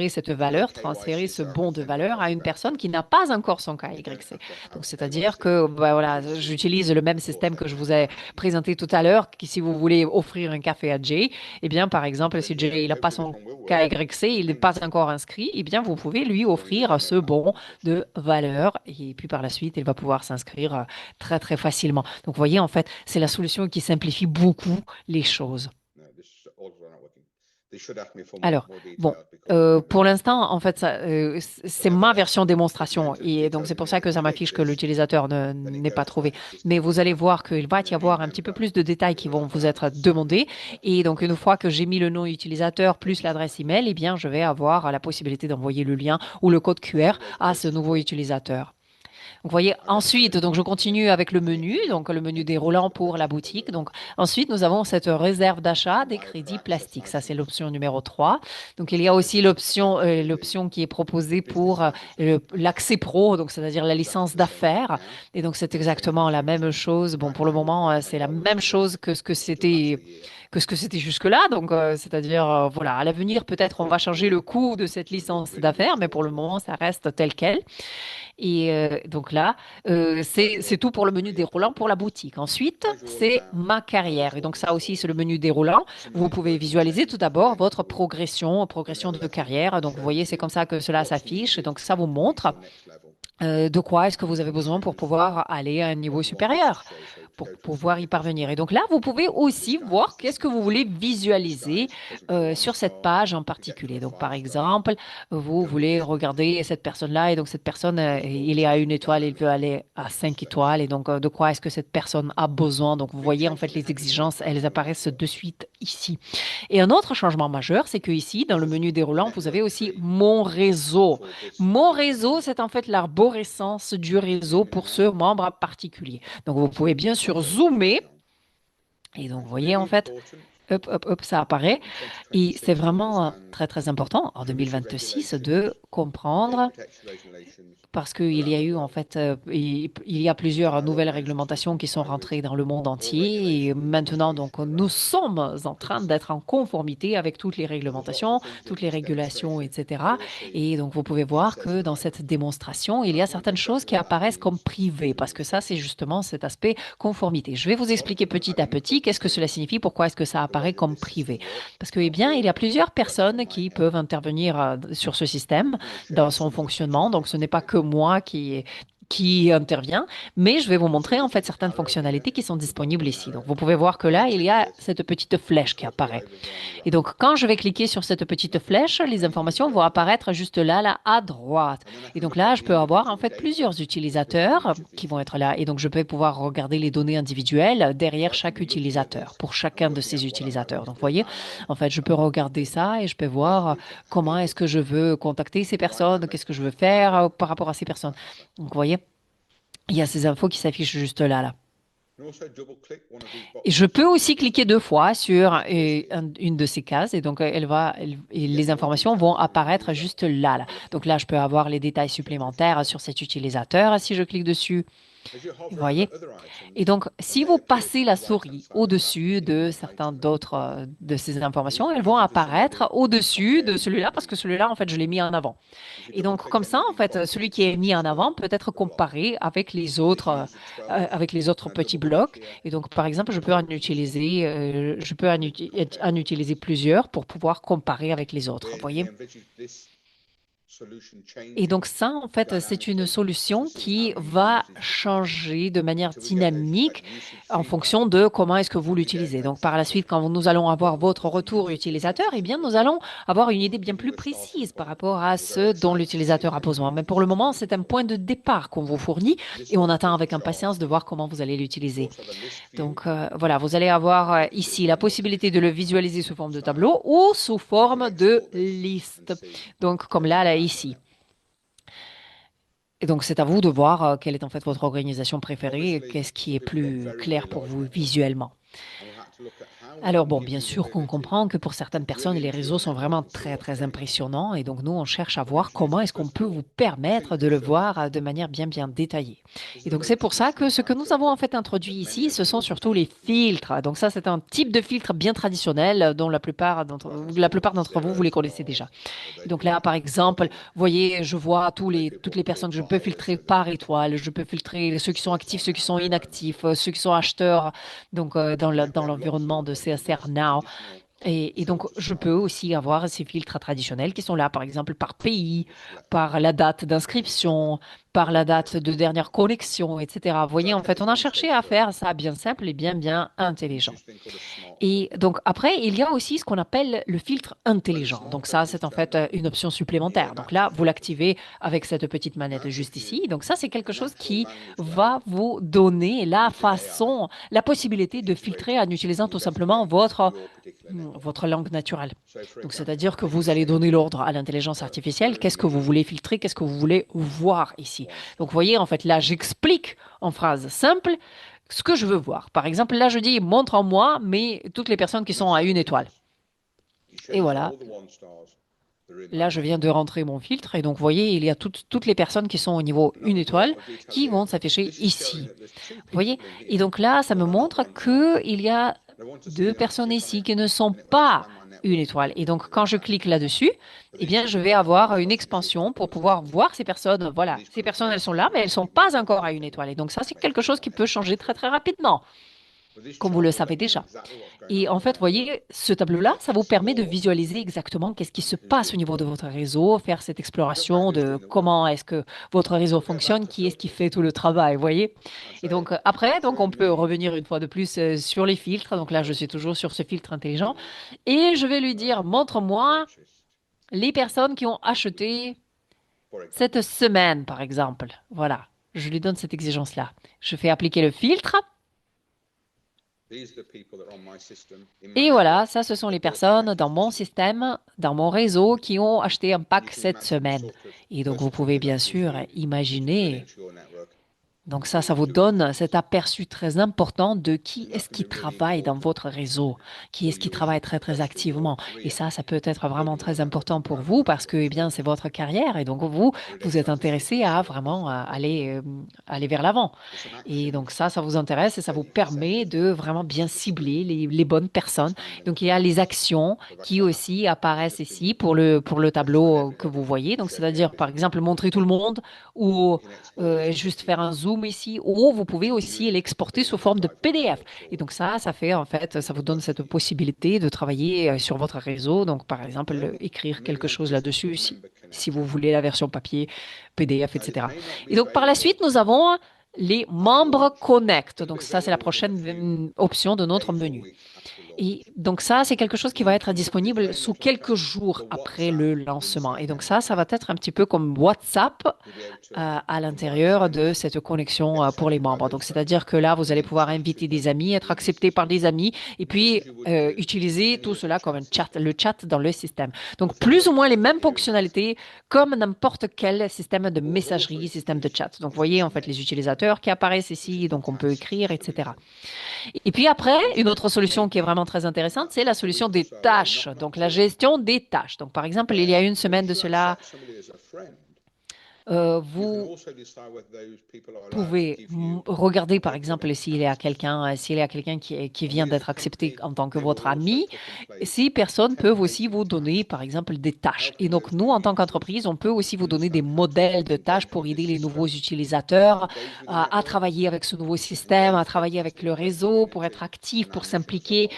cette valeur, transférer ce bon de valeur à une personne qui n'a pas encore son KYC. Donc, c'est-à-dire que, bah, voilà, j'utilise le même système que je vous ai présenté tout à l'heure, qui, si vous voulez offrir un café à Jay, eh bien, par exemple, si Jay, il n'a pas son KYC, il n'est pas encore inscrit, eh bien, vous pouvez lui offrir ce bon de valeur. Et puis, par la suite, il va pouvoir s'inscrire très, très facilement. Donc, vous voyez, en fait, c'est la solution qui simplifie beaucoup les choses. Alors, bon, pour l'instant, en fait, c'est ma version démonstration. Et donc, c'est pour ça que ça m'affiche que l'utilisateur n'est pas trouvé. Mais vous allez voir qu'il va y avoir un petit peu plus de détails qui vont vous être demandés. Et donc, une fois que j'ai mis le nom utilisateur plus l'adresse email, eh bien, je vais avoir la possibilité d'envoyer le lien ou le code QR à ce nouveau utilisateur. Donc, vous voyez, ensuite, donc je continue avec le menu, donc le menu déroulant pour la boutique. Donc, ensuite, nous avons cette réserve d'achat des crédits plastiques. Ça, c'est l'option numéro 3. Donc, il y a aussi l'option qui est proposée pour l'accès pro, donc c'est-à-dire la licence d'affaires. Et donc, c'est exactement la même chose. Bon, pour le moment, c'est la même chose que ce que c'était jusque-là. Donc, c'est-à-dire, voilà, à l'avenir, peut-être on va changer le coût de cette licence d'affaires, mais pour le moment, ça reste tel quel. Et donc là, c'est tout pour le menu déroulant pour la boutique. Ensuite, c'est ma carrière. Et donc ça aussi, c'est le menu déroulant. Vous pouvez visualiser tout d'abord votre progression de carrière. Donc vous voyez, c'est comme ça que cela s'affiche. Et donc ça vous montre de quoi est-ce que vous avez besoin pour pouvoir aller à un niveau supérieur, pour pouvoir y parvenir. Et donc là, vous pouvez aussi voir qu'est-ce que vous voulez visualiser sur cette page en particulier. Donc, par exemple, vous voulez regarder cette personne-là et donc cette personne, il est à 1 étoile, il veut aller à 5 étoiles. Et donc, de quoi est-ce que cette personne a besoin? Donc, vous voyez, en fait, les exigences, elles apparaissent de suite ici. Et un autre changement majeur, c'est que ici, dans le menu déroulant, vous avez aussi mon réseau. Mon réseau, c'est en fait l'arborescence du réseau pour ce membre en particulier. Donc, vous pouvez bien sûr zoomer. Et donc, vous voyez, en fait, hop, hop, hop, ça apparaît. Et c'est vraiment très, très important en 2026 de comprendre parce qu'il y a eu en fait, il y a plusieurs nouvelles réglementations qui sont rentrées dans le monde entier et maintenant donc nous sommes en train d'être en conformité avec toutes les réglementations, toutes les régulations, etc. Et donc vous pouvez voir que dans cette démonstration, il y a certaines choses qui apparaissent comme privées parce que ça c'est justement cet aspect conformité. Je vais vous expliquer petit à petit qu'est-ce que cela signifie, pourquoi est-ce que ça apparaît comme privé. Parce que eh bien il y a plusieurs personnes qui peuvent intervenir sur ce système dans son fonctionnement. Donc, ce n'est pas que moi qui intervient, mais je vais vous montrer en fait certaines fonctionnalités qui sont disponibles ici. Donc, vous pouvez voir que là, il y a cette petite flèche qui apparaît. Et donc, quand je vais cliquer sur cette petite flèche, les informations vont apparaître juste là, là, à droite. Et donc là, je peux avoir en fait plusieurs utilisateurs qui vont être là. Et donc, je peux pouvoir regarder les données individuelles derrière chaque utilisateur, pour chacun de ces utilisateurs. Donc, vous voyez, en fait, je peux regarder ça et je peux voir comment est-ce que je veux contacter ces personnes, qu'est-ce que je veux faire par rapport à ces personnes. Donc, vous voyez, il y a ces infos qui s'affichent juste là, là. Et je peux aussi cliquer deux fois sur une de ces cases et donc et les informations vont apparaître juste là, là. Donc là, je peux avoir les détails supplémentaires sur cet utilisateur si je clique dessus. Vous voyez? Et donc, si vous passez la souris au-dessus de certains d'autres de ces informations, elles vont apparaître au-dessus de celui-là parce que celui-là, en fait, je l'ai mis en avant. Et donc, comme ça, en fait, celui qui est mis en avant peut être comparé avec les autres petits blocs. Et donc, par exemple, je peux en utiliser plusieurs pour pouvoir comparer avec les autres. Vous voyez? Et donc ça, en fait, c'est une solution qui va changer de manière dynamique en fonction de comment est-ce que vous l'utilisez. Donc par la suite, quand nous allons avoir votre retour utilisateur, eh bien, nous allons avoir une idée bien plus précise par rapport à ce dont l'utilisateur a besoin. Mais pour le moment, c'est un point de départ qu'on vous fournit et on attend avec impatience de voir comment vous allez l'utiliser. Donc voilà, vous allez avoir ici la possibilité de le visualiser sous forme de tableau ou sous forme de liste. Donc comme là, là, ici. Et donc c'est à vous de voir quelle est en fait votre organisation préférée et qu'est-ce qui est plus clair pour vous visuellement. Alors bon, bien sûr qu'on comprend que pour certaines personnes, les réseaux sont vraiment très, très impressionnants et donc nous, on cherche à voir comment est-ce qu'on peut vous permettre de le voir de manière bien, bien détaillée. Et donc c'est pour ça que ce que nous avons en fait introduit ici, ce sont surtout les filtres. Donc ça, c'est un type de filtre bien traditionnel dont la plupart d'entre vous, vous les connaissez déjà. Donc là, par exemple, vous voyez, je vois toutes les personnes que je peux filtrer par étoile. Je peux filtrer ceux qui sont actifs, ceux qui sont inactifs, ceux qui sont acheteurs, donc dans l'environnement de CSR Now. Et donc, je peux aussi avoir ces filtres traditionnels qui sont là, par exemple, par pays, par la date d'inscription, par la date de dernière connexion, etc. Vous voyez, en fait, on a cherché à faire ça bien simple et bien, bien intelligent. Et donc après, il y a aussi ce qu'on appelle le filtre intelligent. Donc ça, c'est en fait une option supplémentaire. Donc là, vous l'activez avec cette petite manette juste ici. Donc ça, c'est quelque chose qui va vous donner la possibilité de filtrer en utilisant tout simplement votre langue naturelle. Donc c'est-à-dire que vous allez donner l'ordre à l'intelligence artificielle, qu'est-ce que vous voulez filtrer, qu'est-ce que vous voulez voir ici. Donc vous voyez, en fait, là, j'explique en phrase simple ce que je veux voir. Par exemple, là, je dis montre en moi, mais toutes les personnes qui sont à une étoile. Et voilà, là, je viens de rentrer mon filtre. Et donc, vous voyez, il y a toutes les personnes qui sont au niveau une étoile qui vont s'afficher ici. Vous voyez? Et donc là, ça me montre qu'il y a deux personnes ici qui ne sont pas une étoile. Et donc, quand je clique là-dessus, eh bien, je vais avoir une expansion pour pouvoir voir ces personnes. Voilà, ces personnes, elles sont là, mais elles ne sont pas encore à une étoile. Et donc, ça, c'est quelque chose qui peut changer très, très rapidement, comme vous le savez déjà. Et en fait, vous voyez, ce tableau-là, ça vous permet de visualiser exactement qu'est-ce qui se passe au niveau de votre réseau, faire cette exploration de comment est-ce que votre réseau fonctionne, qui est-ce qui fait tout le travail, vous voyez. Et donc, après, donc, on peut revenir une fois de plus sur les filtres. Donc là, je suis toujours sur ce filtre intelligent. Et je vais lui dire, montre-moi les personnes qui ont acheté cette semaine, par exemple. Voilà, je lui donne cette exigence-là. Je fais appliquer le filtre. Et voilà, ça, ce sont les personnes dans mon système, dans mon réseau, qui ont acheté un pack cette semaine. Et donc, vous pouvez bien sûr imaginer. Donc ça vous donne cet aperçu très important de qui est-ce qui travaille dans votre réseau, qui est-ce qui travaille très très activement. Et ça peut être vraiment très important pour vous parce que, eh bien, c'est votre carrière et donc vous êtes intéressé à vraiment aller vers l'avant. Et donc ça vous intéresse et ça vous permet de vraiment bien cibler les bonnes personnes. Donc il y a les actions qui aussi apparaissent ici pour le tableau que vous voyez. Donc c'est-à-dire, par exemple, montrer tout le monde ou juste faire un zoom Zoom ici, ou vous pouvez aussi l'exporter sous forme de PDF. Et donc ça fait en fait, ça vous donne cette possibilité de travailler sur votre réseau. Donc par exemple, écrire quelque chose là-dessus si vous voulez la version papier, PDF, etc. Et donc par la suite, nous avons les membres Connect. Donc ça, c'est la prochaine option de notre menu. Et donc ça, c'est quelque chose qui va être disponible sous quelques jours après le lancement. Et donc ça va être un petit peu comme WhatsApp à l'intérieur de cette connexion pour les membres. Donc c'est-à-dire que là, vous allez pouvoir inviter des amis, être accepté par des amis, et puis utiliser tout cela comme un chat, le chat dans le système. Donc plus ou moins les mêmes fonctionnalités comme n'importe quel système de messagerie, système de chat. Donc vous voyez en fait les utilisateurs qui apparaissent ici, donc on peut écrire, etc. Et puis après, une autre solution qui est vraiment très intéressante, c'est la solution des tâches, donc la gestion des tâches. Donc par exemple, il y a une semaine de cela, vous pouvez regarder, par exemple, s'il y a quelqu'un qui vient d'être accepté en tant que votre ami. Ces personnes peuvent aussi vous donner, par exemple, des tâches. Et donc, nous, en tant qu'entreprise, on peut aussi vous donner des modèles de tâches pour aider les nouveaux utilisateurs à travailler avec ce nouveau système, à travailler avec le réseau, pour être actifs, pour s'impliquer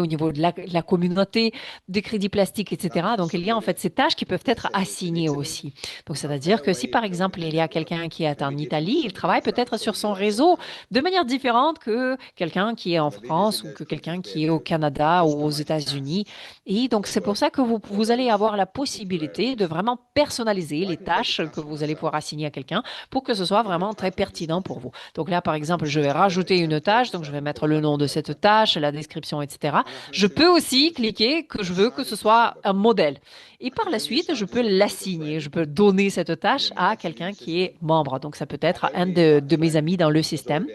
au niveau de la communauté, des crédits plastiques, etc. Donc, il y a en fait ces tâches qui peuvent être assignées aussi. Donc, c'est-à-dire que si, par exemple, il y a quelqu'un qui est en Italie, il travaille peut-être sur son réseau de manière différente que quelqu'un qui est en France ou que quelqu'un qui est au Canada ou aux États-Unis. Et donc, c'est pour ça que vous allez avoir la possibilité de vraiment personnaliser les tâches que vous allez pouvoir assigner à quelqu'un pour que ce soit vraiment très pertinent pour vous. Donc là, par exemple, je vais rajouter une tâche, donc je vais mettre le nom de cette tâche, la description, etc. Je peux aussi cliquer que je veux que ce soit un modèle. Et par la suite, je peux l'assigner, je peux donner cette tâche à quelqu'un qui est membre. Donc, ça peut être un de mes amis dans le système.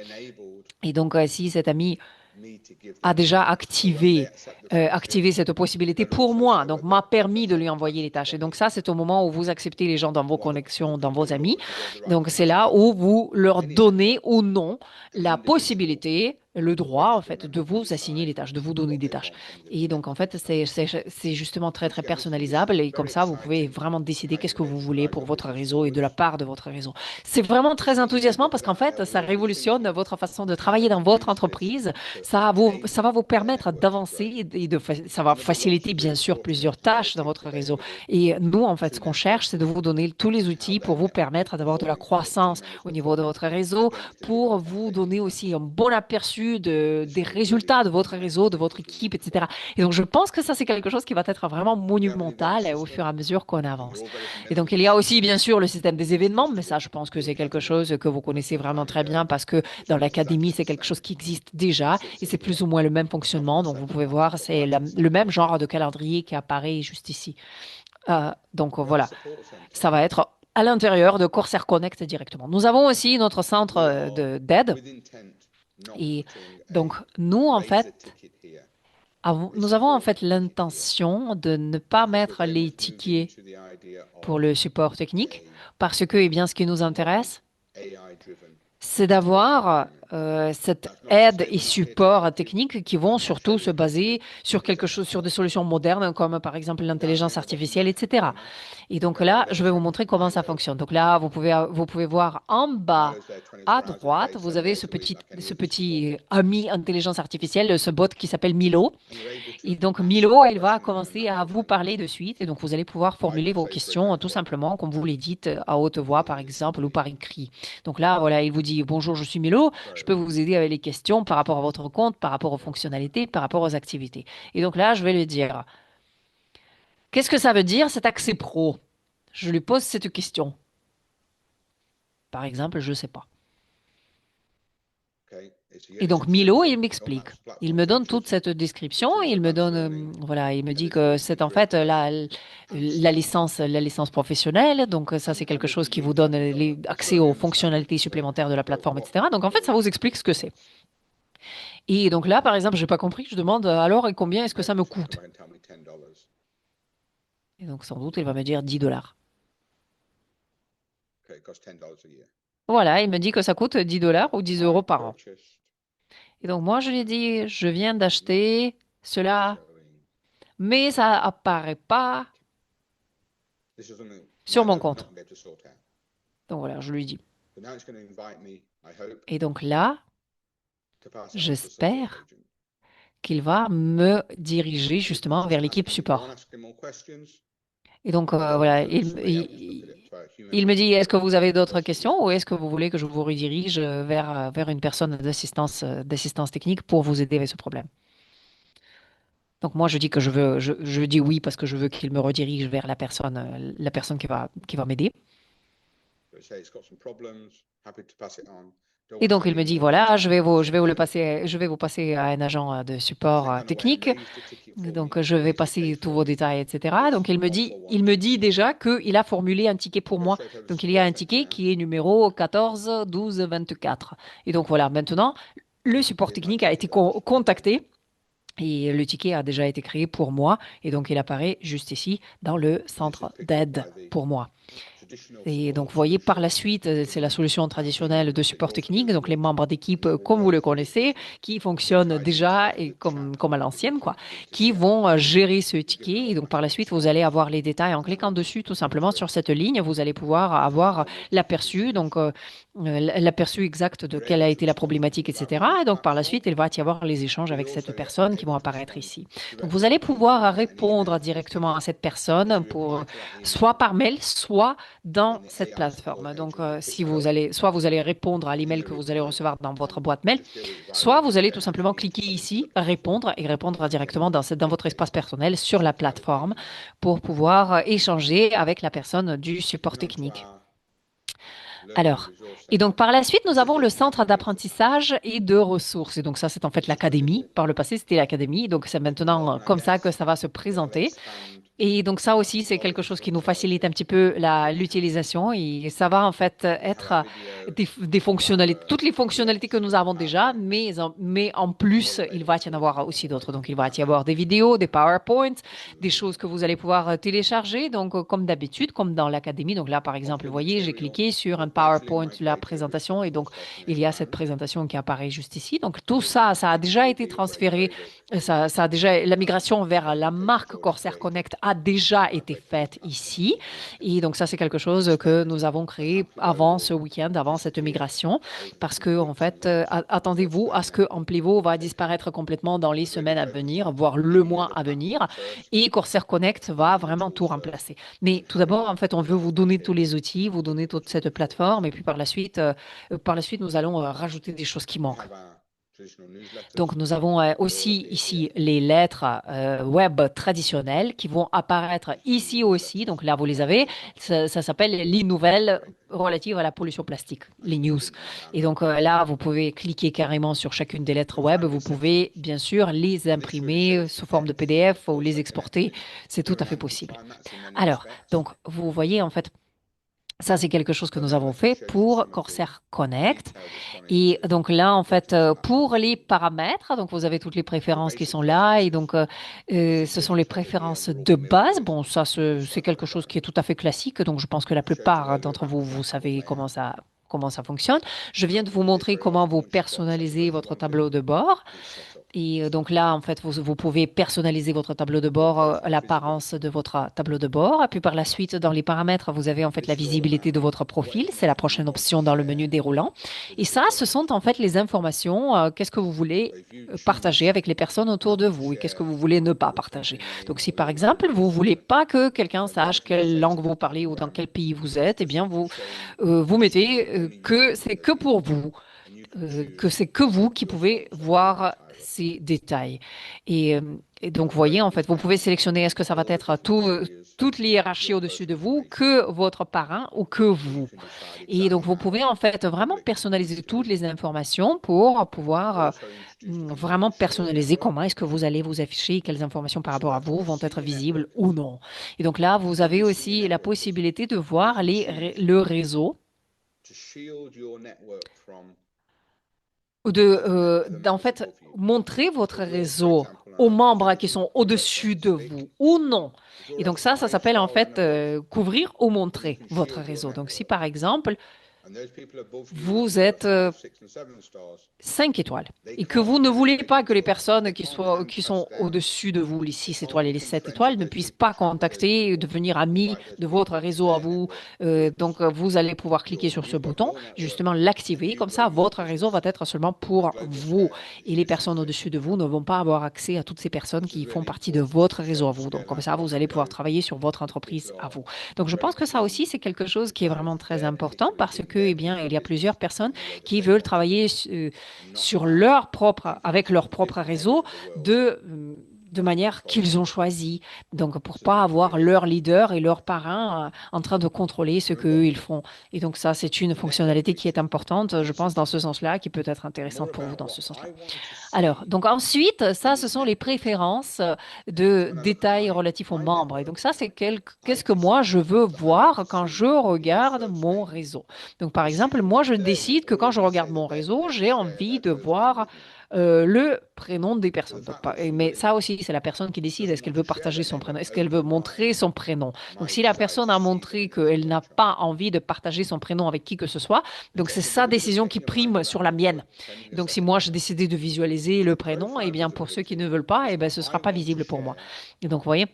Et donc, si cet ami a déjà activé cette possibilité pour moi, donc m'a permis de lui envoyer les tâches. Et donc ça, c'est au moment où vous acceptez les gens dans vos connexions, dans vos amis. Donc c'est là où vous leur donnez ou non la possibilité, le droit en fait de vous assigner les tâches, de vous donner des tâches. Et donc en fait, c'est justement très très personnalisable et comme ça, vous pouvez vraiment décider qu'est-ce que vous voulez pour votre réseau et de la part de votre réseau. C'est vraiment très enthousiasmant parce qu'en fait, ça révolutionne votre façon de travailler dans votre entreprise, ça va vous permettre d'avancer et ça va faciliter bien sûr plusieurs tâches dans votre réseau. Et nous, en fait, ce qu'on cherche, c'est de vous donner tous les outils pour vous permettre d'avoir de la croissance au niveau de votre réseau, pour vous donner aussi un bon aperçu des résultats de votre réseau, de votre équipe, etc. Et donc, je pense que ça, c'est quelque chose qui va être vraiment monumental au fur et à mesure qu'on avance. Et donc, il y a aussi, bien sûr, le système des événements, mais ça, je pense que c'est quelque chose que vous connaissez vraiment très bien parce que dans l'académie, c'est quelque chose qui existe déjà et c'est plus ou moins le même fonctionnement. Donc, vous pouvez voir, c'est le même genre de calendrier qui apparaît juste ici. Donc, voilà, ça va être à l'intérieur de Corsair Connect directement. Nous avons aussi notre centre d'aide. Et donc, nous avons en fait l'intention de ne pas mettre les tickets pour le support technique parce que, eh bien, ce qui nous intéresse, c'est d'avoir cette aide et support technique qui vont surtout se baser sur quelque chose, sur des solutions modernes comme par exemple l'intelligence artificielle, etc. Et donc là, je vais vous montrer comment ça fonctionne. Donc là, vous pouvez voir en bas à droite, vous avez ce petit ami intelligence artificielle, ce bot qui s'appelle Milo. Et donc Milo, elle va commencer à vous parler de suite. Et donc vous allez pouvoir formuler vos questions tout simplement, comme vous les dites à haute voix, par exemple, ou par écrit. Donc là, voilà, il vous dit, bonjour, je suis Milo. Je peux vous aider avec les questions par rapport à votre compte, par rapport aux fonctionnalités, par rapport aux activités. Et donc là, je vais lui dire, qu'est-ce que ça veut dire cet accès pro? Je lui pose cette question. Par exemple, je ne sais pas. Et donc Milo, il m'explique. Il me donne toute cette description et il me donne, voilà, il me dit que c'est en fait la licence professionnelle. Donc ça, c'est quelque chose qui vous donne accès aux fonctionnalités supplémentaires de la plateforme, etc. Donc en fait, ça vous explique ce que c'est. Et donc là, par exemple, j'ai pas compris. Je demande alors et combien est-ce que ça me coûte? Et donc sans doute, il va me dire 10 dollars. Voilà, il me dit que ça coûte 10 dollars ou 10 euros par an. Et donc moi, je lui ai dit, je viens d'acheter cela, mais ça apparaît pas sur mon compte. Donc voilà, je lui dis. Et donc là, j'espère qu'il va me diriger justement vers l'équipe support. Et donc, voilà, il me dit, est-ce que vous avez d'autres questions ou est-ce que vous voulez que je vous redirige vers une personne d'assistance technique pour vous aider avec ce problème? Donc, moi, je dis que je dis oui parce que je veux qu'il me redirige vers la personne qui va m'aider. Et donc, il me dit, voilà, je vais vous passer à un agent de support technique. Donc, je vais passer tous vos détails, etc. Donc, il me dit déjà qu'il a formulé un ticket pour moi. Donc, il y a un ticket qui est numéro 14 12 24. Et donc, voilà, maintenant, le support technique a été contacté et le ticket a déjà été créé pour moi. Et donc, il apparaît juste ici dans le centre d'aide pour moi. Et donc, vous voyez, par la suite, c'est la solution traditionnelle de support technique. Donc, les membres d'équipe, comme vous le connaissez, qui fonctionnent déjà et comme à l'ancienne, quoi, qui vont gérer ce ticket. Et donc, par la suite, vous allez avoir les détails en cliquant dessus, tout simplement sur cette ligne. Vous allez pouvoir avoir l'aperçu, donc l'aperçu exact de quelle a été la problématique, etc. Et donc, par la suite, il va y avoir les échanges avec cette personne qui vont apparaître ici. Donc, vous allez pouvoir répondre directement à cette personne pour soit par mail, soit dans cette plateforme. Donc, si vous allez, soit vous allez répondre à l'email que vous allez recevoir dans votre boîte mail, soit vous allez tout simplement cliquer ici, répondre et répondre directement dans votre espace personnel sur la plateforme pour pouvoir échanger avec la personne du support technique. Alors, et donc par la suite, nous avons le centre d'apprentissage et de ressources. Et donc ça, c'est en fait l'académie. Par le passé, c'était l'académie. Donc c'est maintenant comme ça que ça va se présenter. Et donc ça aussi, c'est quelque chose qui nous facilite un petit peu l'utilisation et ça va en fait être des fonctionnalités, toutes les fonctionnalités que nous avons déjà, mais en plus, il va y en avoir aussi d'autres. Donc il va y avoir des vidéos, des PowerPoints, des choses que vous allez pouvoir télécharger. Donc comme d'habitude, comme dans l'académie. Donc là, par exemple, vous voyez, j'ai cliqué sur un PowerPoint, la présentation et donc il y a cette présentation qui apparaît juste ici. Donc tout ça, ça a déjà été transféré ça a déjà, la migration vers la marque Corsair Connect a déjà été faite ici. Et donc, ça, c'est quelque chose que nous avons créé avant ce week-end, avant cette migration. Parce que, en fait, attendez-vous à ce que Amplivo va disparaître complètement dans les semaines à venir, voire le mois à venir. Et Corsair Connect va vraiment tout remplacer. Mais tout d'abord, en fait, on veut vous donner tous les outils, vous donner toute cette plateforme. Et puis, par la suite, nous allons rajouter des choses qui manquent. Donc, nous avons aussi ici les lettres web traditionnelles qui vont apparaître ici aussi. Donc là, vous les avez. Ça s'appelle les nouvelles relatives à la pollution plastique, les news. Et donc là, vous pouvez cliquer carrément sur chacune des lettres web. Vous pouvez bien sûr les imprimer sous forme de PDF ou les exporter. C'est tout à fait possible. Alors, donc, vous voyez en fait. Ça, c'est quelque chose que nous avons fait pour Corsair Connect. Et donc là, en fait, pour les paramètres, donc vous avez toutes les préférences qui sont là. Et donc, ce sont les préférences de base. Bon, ça, c'est quelque chose qui est tout à fait classique. Donc, je pense que la plupart d'entre vous, vous savez comment ça fonctionne. Je viens de vous montrer comment vous personnalisez votre tableau de bord. Et donc là, en fait, vous pouvez personnaliser votre tableau de bord, l'apparence de votre tableau de bord. Et puis par la suite, dans les paramètres, vous avez en fait la visibilité de votre profil. C'est la prochaine option dans le menu déroulant. Et ça, ce sont en fait les informations. Qu'est-ce que vous voulez partager avec les personnes autour de vous et qu'est-ce que vous voulez ne pas partager. Donc si par exemple, vous voulez pas que quelqu'un sache quelle langue vous parlez ou dans quel pays vous êtes, eh bien vous mettez que c'est que pour vous que c'est que vous qui pouvez voir ces détails. Et, euh, et donc, vous voyez, en fait, vous pouvez sélectionner est-ce que ça va être toute l'hiérarchie au-dessus de vous, que votre parent ou que vous. Et donc, vous pouvez en fait vraiment personnaliser toutes les informations pour pouvoir vraiment personnaliser comment est-ce que vous allez vous afficher, quelles informations par rapport à vous vont être visibles ou non. Et donc là, vous avez aussi la possibilité de voir le réseau ou d'en fait montrer votre réseau aux membres qui sont au-dessus de vous ou non. Et donc ça s'appelle en fait couvrir ou montrer votre réseau. Donc si par exemple, vous êtes 5 étoiles et que vous ne voulez pas que les personnes qui sont au-dessus de vous, les 6 étoiles et les 7 étoiles, ne puissent pas contacter, devenir amis de votre réseau à vous. Donc, vous allez pouvoir cliquer sur ce bouton, justement l'activer. Comme ça, votre réseau va être seulement pour vous. Et les personnes au-dessus de vous ne vont pas avoir accès à toutes ces personnes qui font partie de votre réseau à vous. Donc, comme ça, vous allez pouvoir travailler sur votre entreprise à vous. Donc, je pense que ça aussi, c'est quelque chose qui est vraiment très important parce que, eh bien, il y a plusieurs personnes qui veulent travailler sur leur propre, avec leur propre réseau de manière qu'ils ont choisi. Donc, pour pas avoir leur leader et leur parrain en train de contrôler ce qu'eux, ils font. Et donc, ça, c'est une fonctionnalité qui est importante, je pense, dans ce sens-là, qui peut être intéressante pour vous dans ce sens-là. Alors, donc ensuite, ça, ce sont les préférences de détails relatifs aux membres. Et donc, ça, c'est qu'est-ce que moi, je veux voir quand je regarde mon réseau. Donc, par exemple, moi, je décide que quand je regarde mon réseau, j'ai envie de voir le prénom des personnes. Donc, mais ça aussi, c'est la personne qui décide est-ce qu'elle veut partager son prénom, est-ce qu'elle veut montrer son prénom. Donc, si la personne a montré qu'elle n'a pas envie de partager son prénom avec qui que ce soit, donc c'est sa décision qui prime sur la mienne. Donc, si moi, j'ai décidé de visualiser le prénom, eh bien, pour ceux qui ne veulent pas, eh bien, ce ne sera pas visible pour moi. Et donc, vous voyez,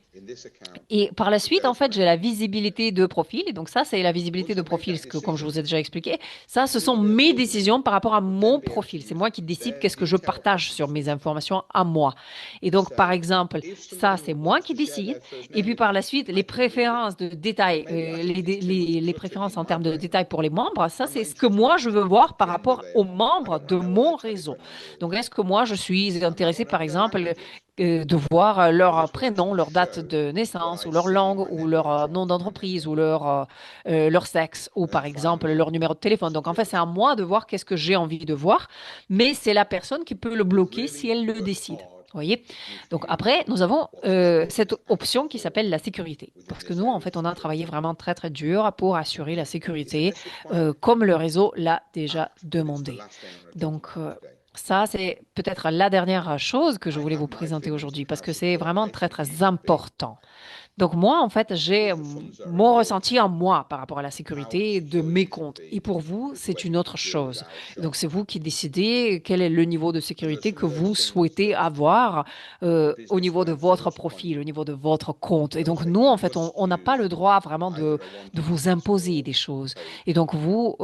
et par la suite, en fait, j'ai la visibilité de profil. Et donc ça, c'est la visibilité de profil, ce que, comme je vous ai déjà expliqué. Ça, ce sont mes décisions par rapport à mon profil. C'est moi qui décide qu'est-ce que je partage sur mes informations à moi. Et donc, par exemple, ça, c'est moi qui décide. Et puis par la suite, les préférences de détail, les préférences en termes de détail pour les membres, ça, c'est ce que moi, je veux voir par rapport aux membres de mon réseau. Donc, est-ce que moi, je suis intéressée, par exemple, de voir leur prénom, leur date de naissance, ou leur langue, ou leur nom d'entreprise, ou leur sexe, ou par exemple leur numéro de téléphone. Donc en fait, c'est à moi de voir qu'est-ce que j'ai envie de voir, mais c'est la personne qui peut le bloquer si elle le décide. Vous voyez? Donc après, nous avons cette option qui s'appelle la sécurité. Parce que nous, en fait, on a travaillé vraiment très, très dur pour assurer la sécurité, comme le réseau l'a déjà demandé. Donc, ça, c'est peut-être la dernière chose que je voulais vous présenter aujourd'hui parce que c'est vraiment très, très important. Donc moi, en fait, j'ai mon ressenti en moi par rapport à la sécurité de mes comptes. Et pour vous, c'est une autre chose. Donc c'est vous qui décidez quel est le niveau de sécurité que vous souhaitez avoir au niveau de votre profil, au niveau de votre compte. Et donc nous, en fait, on n'a pas le droit vraiment de vous imposer des choses. Et donc vous,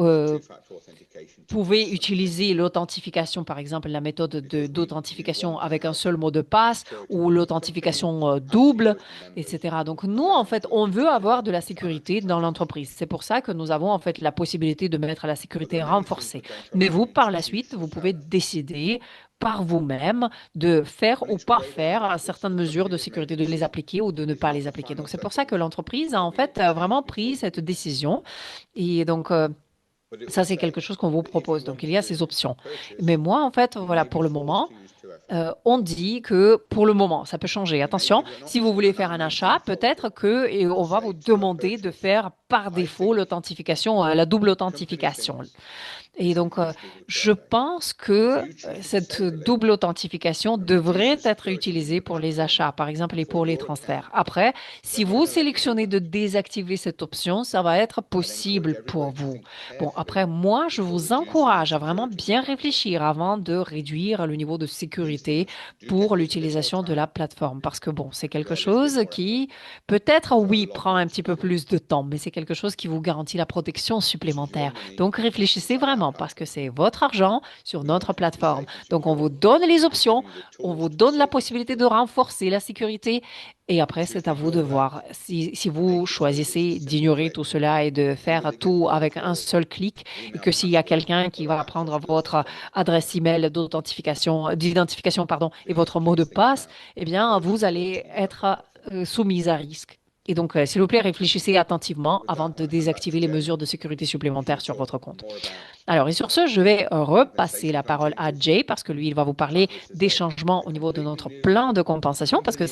pouvez utiliser l'authentification, par exemple, la méthode d'authentification avec un seul mot de passe ou l'authentification double, etc. Donc, nous, en fait, on veut avoir de la sécurité dans l'entreprise. C'est pour ça que nous avons, en fait, la possibilité de mettre la sécurité renforcée. Mais vous, par la suite, vous pouvez décider par vous-même de faire ou pas faire certaines mesures de sécurité, de les appliquer ou de ne pas les appliquer. Donc, c'est pour ça que l'entreprise a, en fait, vraiment pris cette décision. Et donc, ça, c'est quelque chose qu'on vous propose. Donc, il y a ces options. Mais moi, en fait, voilà, pour le moment, on dit que pour le moment, ça peut changer. Attention, si vous voulez faire un achat, peut-être que et on va vous demander de faire par défaut l'authentification, la double authentification. Et donc, je pense que cette double authentification devrait être utilisée pour les achats, par exemple, et pour les transferts. Après, si vous sélectionnez de désactiver cette option, ça va être possible pour vous. Bon, après, moi, je vous encourage à vraiment bien réfléchir avant de réduire le niveau de sécurité pour l'utilisation de la plateforme. Parce que, bon, c'est quelque chose qui, peut-être, oui, prend un petit peu plus de temps, mais c'est quelque chose qui vous garantit la protection supplémentaire. Donc, réfléchissez vraiment parce que c'est votre argent sur notre plateforme. Donc, on vous donne les options, on vous donne la possibilité de renforcer la sécurité et après, c'est à vous de voir. Si vous choisissez d'ignorer tout cela et de faire tout avec un seul clic et que s'il y a quelqu'un qui va prendre votre adresse email d'identification, pardon, et votre mot de passe, eh bien, vous allez être soumise à risque. Et donc, s'il vous plaît, réfléchissez attentivement avant de désactiver les mesures de sécurité supplémentaires sur votre compte. Alors, et sur ce, je vais repasser la parole à Jay parce que lui, il va vous parler des changements au niveau de notre plan de compensation parce que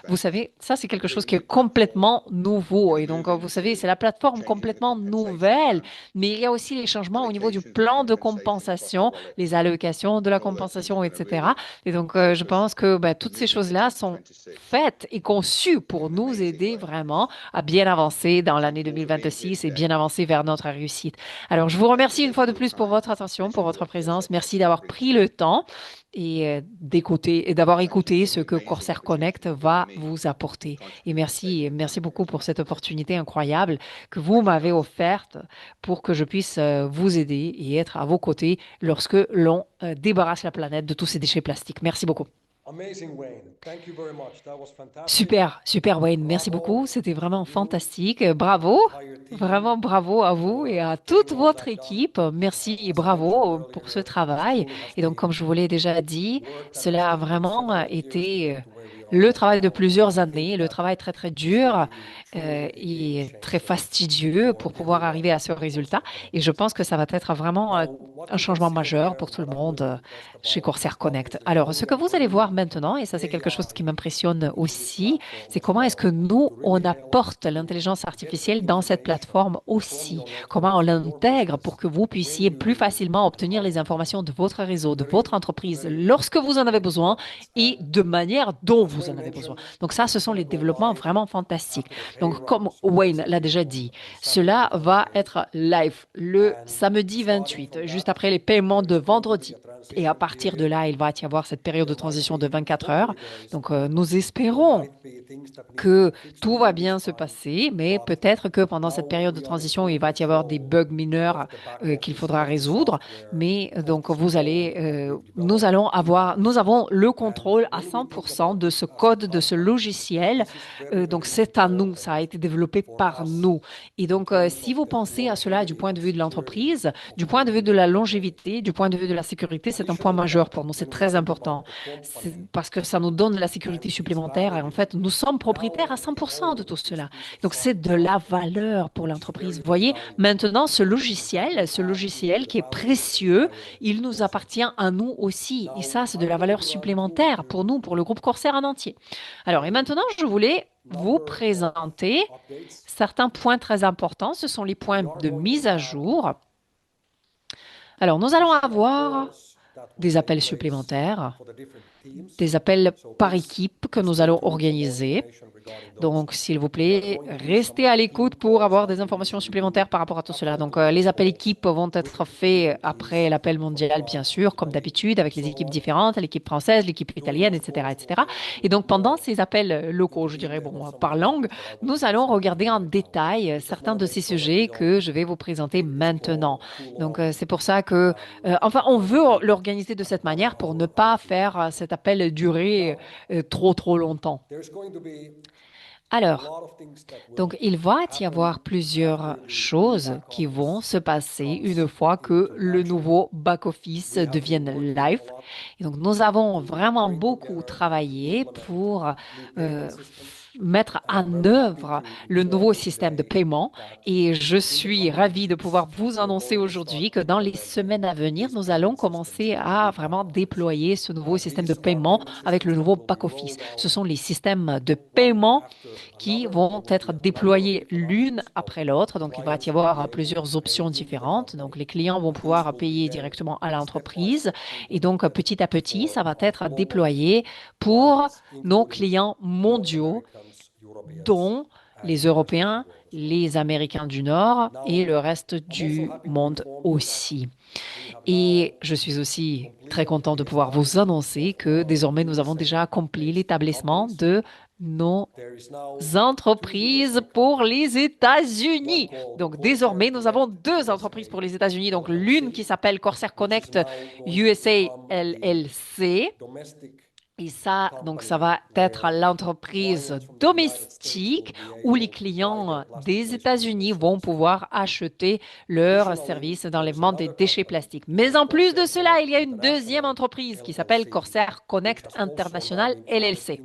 vous savez, ça, c'est quelque chose qui est complètement nouveau. Et donc, vous savez, c'est la plateforme complètement nouvelle, mais il y a aussi les changements au niveau du plan de compensation, les allocations de la compensation, etc. Et donc, je pense que ben, toutes ces choses-là sont faites et conçues pour nous aider vraiment à bien avancer dans l'année 2026 et bien avancer vers notre réussite. Alors, je vous remercie une fois de plus pour votre attention, pour votre présence. Merci d'avoir pris le temps et d'écouter et d'avoir écouté ce que Corsair Connect va vous apporter. Et merci beaucoup pour cette opportunité incroyable que vous m'avez offerte pour que je puisse vous aider et être à vos côtés lorsque l'on débarrasse la planète de tous ces déchets plastiques. Merci beaucoup. Super, super Wayne, merci beaucoup. C'était vraiment fantastique. Bravo, vraiment bravo à vous et à toute votre équipe. Merci et bravo pour ce travail. Et donc, comme je vous l'ai déjà dit, cela a vraiment été le travail de plusieurs années, le travail très très dur et très fastidieux pour pouvoir arriver à ce résultat. Et je pense que ça va être vraiment un changement majeur pour tout le monde chez Corsair Connect. Alors, ce que vous allez voir maintenant, et ça c'est quelque chose qui m'impressionne aussi, c'est comment est-ce que nous, on apporte l'intelligence artificielle dans cette plateforme aussi. Comment on l'intègre pour que vous puissiez plus facilement obtenir les informations de votre réseau, de votre entreprise, lorsque vous en avez besoin et de manière dont vous en avez besoin. Donc ça, ce sont les développements vraiment fantastiques. Donc, comme Wayne l'a déjà dit, cela va être live le samedi 28, juste après les paiements de vendredi. Et à partir de là, il va y avoir cette période de transition de 24 heures. Donc, nous espérons que tout va bien se passer, mais peut-être que pendant cette période de transition, il va y avoir des bugs mineurs qu'il faudra résoudre. Mais donc, nous avons le contrôle à 100% de ce code, de ce logiciel. Donc, c'est à nous, ça a été développé par nous. Et donc, si vous pensez à cela du point de vue de l'entreprise, du point de vue de la longévité, du point de vue de la sécurité, c'est un point majeur pour nous, c'est très important. Parce que ça nous donne de la sécurité supplémentaire. Et en fait, nous sommes propriétaires à 100% de tout cela. Donc, c'est de la valeur pour l'entreprise. Vous voyez, maintenant, ce logiciel qui est précieux, il nous appartient à nous aussi. Et ça, c'est de la valeur supplémentaire pour nous, pour le groupe Corsair en entier. Alors, et maintenant, je voulais vous présenter certains points très importants. Ce sont les points de mise à jour. Alors, nous allons avoir des appels supplémentaires, des appels par équipe que nous allons organiser. Donc, s'il vous plaît, restez à l'écoute pour avoir des informations supplémentaires par rapport à tout cela. Donc, les appels équipes vont être faits après l'appel mondial, bien sûr, comme d'habitude, avec les équipes différentes, l'équipe française, l'équipe italienne, etc., etc. Et donc, pendant ces appels locaux, je dirais, bon, par langue, nous allons regarder en détail certains de ces sujets que je vais vous présenter maintenant. Donc, c'est pour ça que, enfin, on veut l'organiser de cette manière pour ne pas faire cet appel durer trop, trop longtemps. Alors, donc, il va y avoir plusieurs choses qui vont se passer une fois que le nouveau back-office devienne live. Et donc, nous avons vraiment beaucoup travaillé pour euh, mettre en œuvre le nouveau système de paiement. Et je suis ravie de pouvoir vous annoncer aujourd'hui que dans les semaines à venir, nous allons commencer à vraiment déployer ce nouveau système de paiement avec le nouveau back-office. Ce sont les systèmes de paiement qui vont être déployées l'une après l'autre. Donc, il va y avoir plusieurs options différentes. Donc, les clients vont pouvoir payer directement à l'entreprise. Et donc, petit à petit, ça va être déployé pour nos clients mondiaux, dont les Européens, les Américains du Nord et le reste du monde aussi. Et je suis aussi très content de pouvoir vous annoncer que désormais, nous avons déjà accompli l'établissement de nos entreprises pour les États-Unis. Donc désormais, nous avons deux entreprises pour les États-Unis. Donc l'une qui s'appelle Corsair Connect USA LLC Et ça, donc, ça va être l'entreprise domestique où les clients des États-Unis vont pouvoir acheter leurs services d'enlèvement des déchets plastiques. Mais en plus de cela, il y a une deuxième entreprise qui s'appelle Corsair Connect International LLC.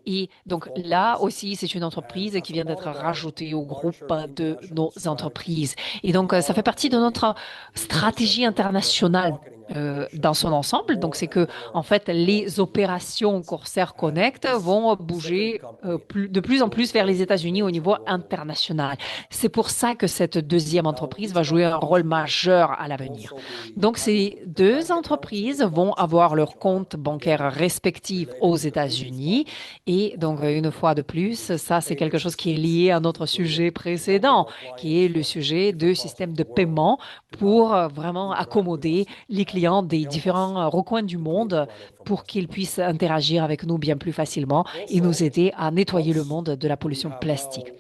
Et donc là aussi, c'est une entreprise qui vient d'être rajoutée au groupe de nos entreprises. Et donc, ça fait partie de notre stratégie internationale. Dans son ensemble. Donc, c'est que, en fait, les opérations Corsair Connect vont bouger de plus en plus vers les États-Unis au niveau international. C'est pour ça que cette deuxième entreprise va jouer un rôle majeur à l'avenir. Donc, ces deux entreprises vont avoir leurs comptes bancaires respectifs aux États-Unis et donc, une fois de plus, ça, c'est quelque chose qui est lié à notre sujet précédent, qui est le sujet de système de paiement pour vraiment accommoder les clients des différents recoins du monde pour qu'ils puissent interagir avec nous bien plus facilement et nous aider à nettoyer le monde de la pollution plastique.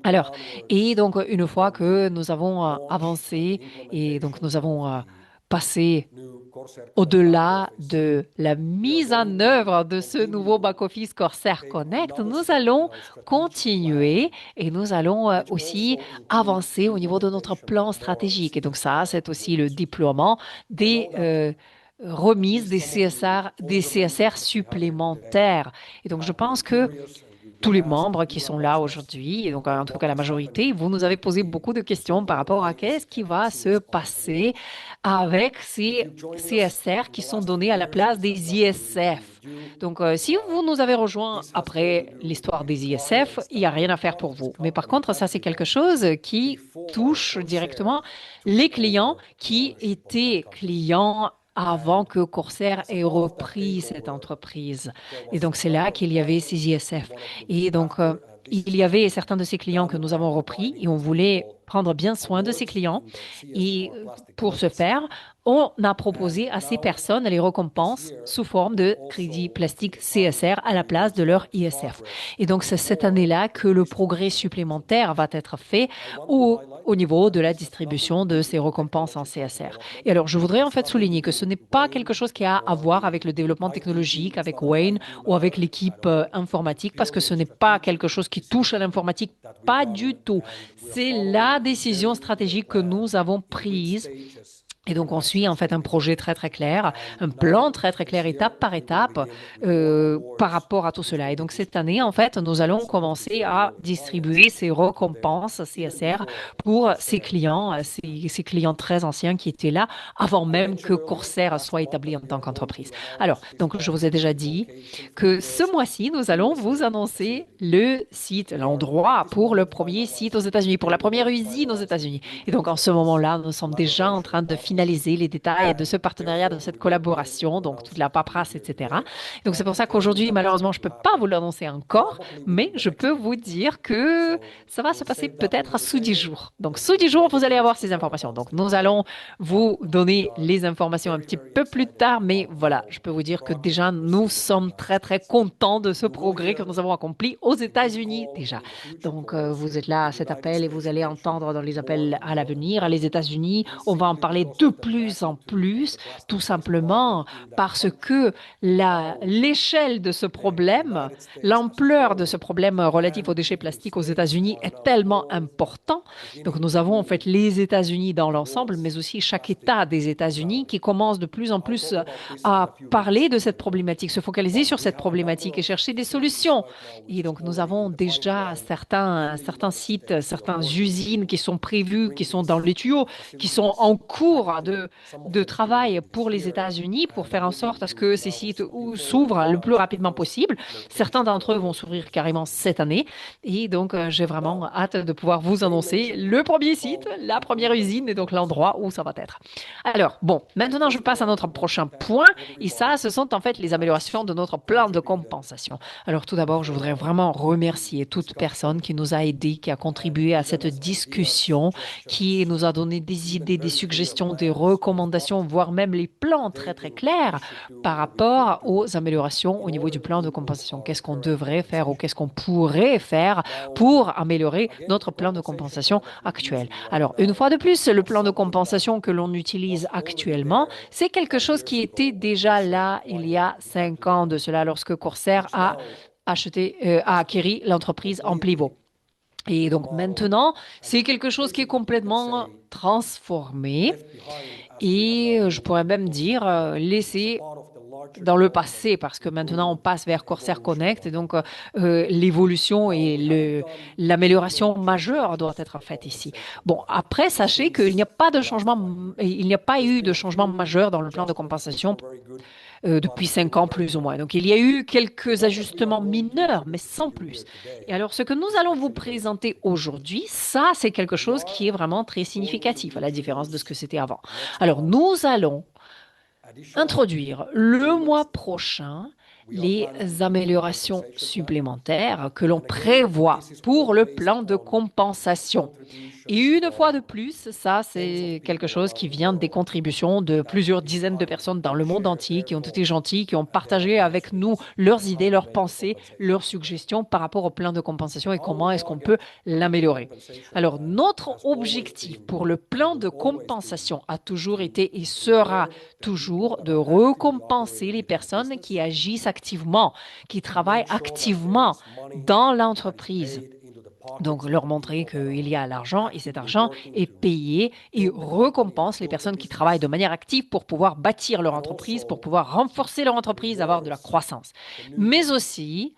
Alors, et donc, une fois que nous avons avancé et donc nous avons passé au-delà de la mise en œuvre de ce nouveau back-office Corsair Connect, nous allons continuer et nous allons aussi avancer au niveau de notre plan stratégique. Et donc ça, c'est aussi le déploiement des remises des CSR supplémentaires. Et donc je pense que tous les membres qui sont là aujourd'hui, et donc en tout cas la majorité, vous nous avez posé beaucoup de questions par rapport à qu'est-ce qui va se passer avec ces CSR qui sont donnés à la place des ISF. Donc, si vous nous avez rejoints après l'histoire des ISF, il n'y a rien à faire pour vous. Mais par contre, ça, c'est quelque chose qui touche directement les clients qui étaient clients avant que Corsair ait repris cette entreprise. Et donc, c'est là qu'il y avait ces ISF. Et donc, il y avait certains de ces clients que nous avons repris et on voulait prendre bien soin de ces clients. Et pour ce faire, on a proposé à ces personnes les récompenses sous forme de crédit plastique CSR à la place de leur ISF. Et donc, c'est cette année-là que le progrès supplémentaire va être fait au niveau de la distribution de ces récompenses en CSR. Et alors, je voudrais en fait souligner que ce n'est pas quelque chose qui a à voir avec le développement technologique, avec Wayne ou avec l'équipe informatique, parce que ce n'est pas quelque chose qui touche à l'informatique, pas du tout. C'est la décision stratégique que nous avons prise et donc, on suit en fait un projet très très clair, un plan très très clair, étape par étape, par rapport à tout cela. Et donc, cette année, en fait, nous allons commencer à distribuer ces récompenses CSR pour ces clients, ces clients très anciens qui étaient là avant même que Corsair soit établi en tant qu'entreprise. Alors, donc, je vous ai déjà dit que ce mois-ci, nous allons vous annoncer le site, l'endroit pour le premier site aux États-Unis, pour la première usine aux États-Unis. Et donc, en ce moment-là, nous sommes déjà en train de finaliser les détails de ce partenariat, de cette collaboration, donc toute la paperasse, etc. Donc, c'est pour ça qu'aujourd'hui, malheureusement, je ne peux pas vous l'annoncer encore, mais je peux vous dire que ça va se passer peut-être sous 10 jours. Donc, sous 10 jours, vous allez avoir ces informations. Donc, nous allons vous donner les informations un petit peu plus tard, mais voilà, je peux vous dire que déjà, nous sommes très, très contents de ce progrès que nous avons accompli aux États-Unis déjà. Donc, vous êtes là à cet appel et vous allez entendre dans les appels à l'avenir, les États-Unis, on va en parler de plus en plus, tout simplement parce que l'échelle de ce problème, l'ampleur de ce problème relatif aux déchets plastiques aux États-Unis est tellement important. Donc, nous avons en fait les États-Unis dans l'ensemble, mais aussi chaque État des États-Unis qui commence de plus en plus à parler de cette problématique, se focaliser sur cette problématique et chercher des solutions. Et donc, nous avons déjà certains sites, certaines usines qui sont prévues, qui sont dans les tuyaux, qui sont en cours de travail pour les États-Unis pour faire en sorte à ce que ces sites s'ouvrent le plus rapidement possible. Certains d'entre eux vont s'ouvrir carrément cette année. Et donc, j'ai vraiment hâte de pouvoir vous annoncer le premier site, la première usine et donc l'endroit où ça va être. Alors, bon, maintenant, je passe à notre prochain point. Et ça, ce sont en fait les améliorations de notre plan de compensation. Alors, tout d'abord, je voudrais vraiment remercier toute personne qui nous a aidés, qui a contribué à cette discussion, qui nous a donné des idées, des suggestions, des recommandations, voire même les plans très très clairs par rapport aux améliorations au niveau du plan de compensation. Qu'est-ce qu'on devrait faire ou qu'est-ce qu'on pourrait faire pour améliorer notre plan de compensation actuel. Alors, une fois de plus, le plan de compensation que l'on utilise actuellement, c'est quelque chose qui était déjà là il y a 5 ans de cela lorsque Corsair a acquis l'entreprise Amplivo. Et donc maintenant, c'est quelque chose qui est complètement transformé et je pourrais même dire laissé dans le passé parce que maintenant on passe vers Corsair Connect et donc l'évolution et l'amélioration majeure doit être faite ici. Bon, après, sachez qu'il n'y a pas de changement, il n'y a pas eu de changement majeur dans le plan de compensation depuis 5 ans plus ou moins. Donc il y a eu quelques ajustements mineurs, mais sans plus. Et alors ce que nous allons vous présenter aujourd'hui, ça c'est quelque chose qui est vraiment très significatif à la différence de ce que c'était avant. Alors nous allons introduire le mois prochain les améliorations supplémentaires que l'on prévoit pour le plan de compensation. Et une fois de plus, ça, c'est quelque chose qui vient des contributions de plusieurs dizaines de personnes dans le monde entier qui ont été gentilles, qui ont partagé avec nous leurs idées, leurs pensées, leurs suggestions par rapport au plan de compensation et comment est-ce qu'on peut l'améliorer. Alors, notre objectif pour le plan de compensation a toujours été et sera toujours de récompenser les personnes qui agissent activement, qui travaillent activement dans l'entreprise. Donc, leur montrer qu'il y a l'argent et cet argent est payé et récompense les personnes qui travaillent de manière active pour pouvoir bâtir leur entreprise, pour pouvoir renforcer leur entreprise, avoir de la croissance. Mais aussi,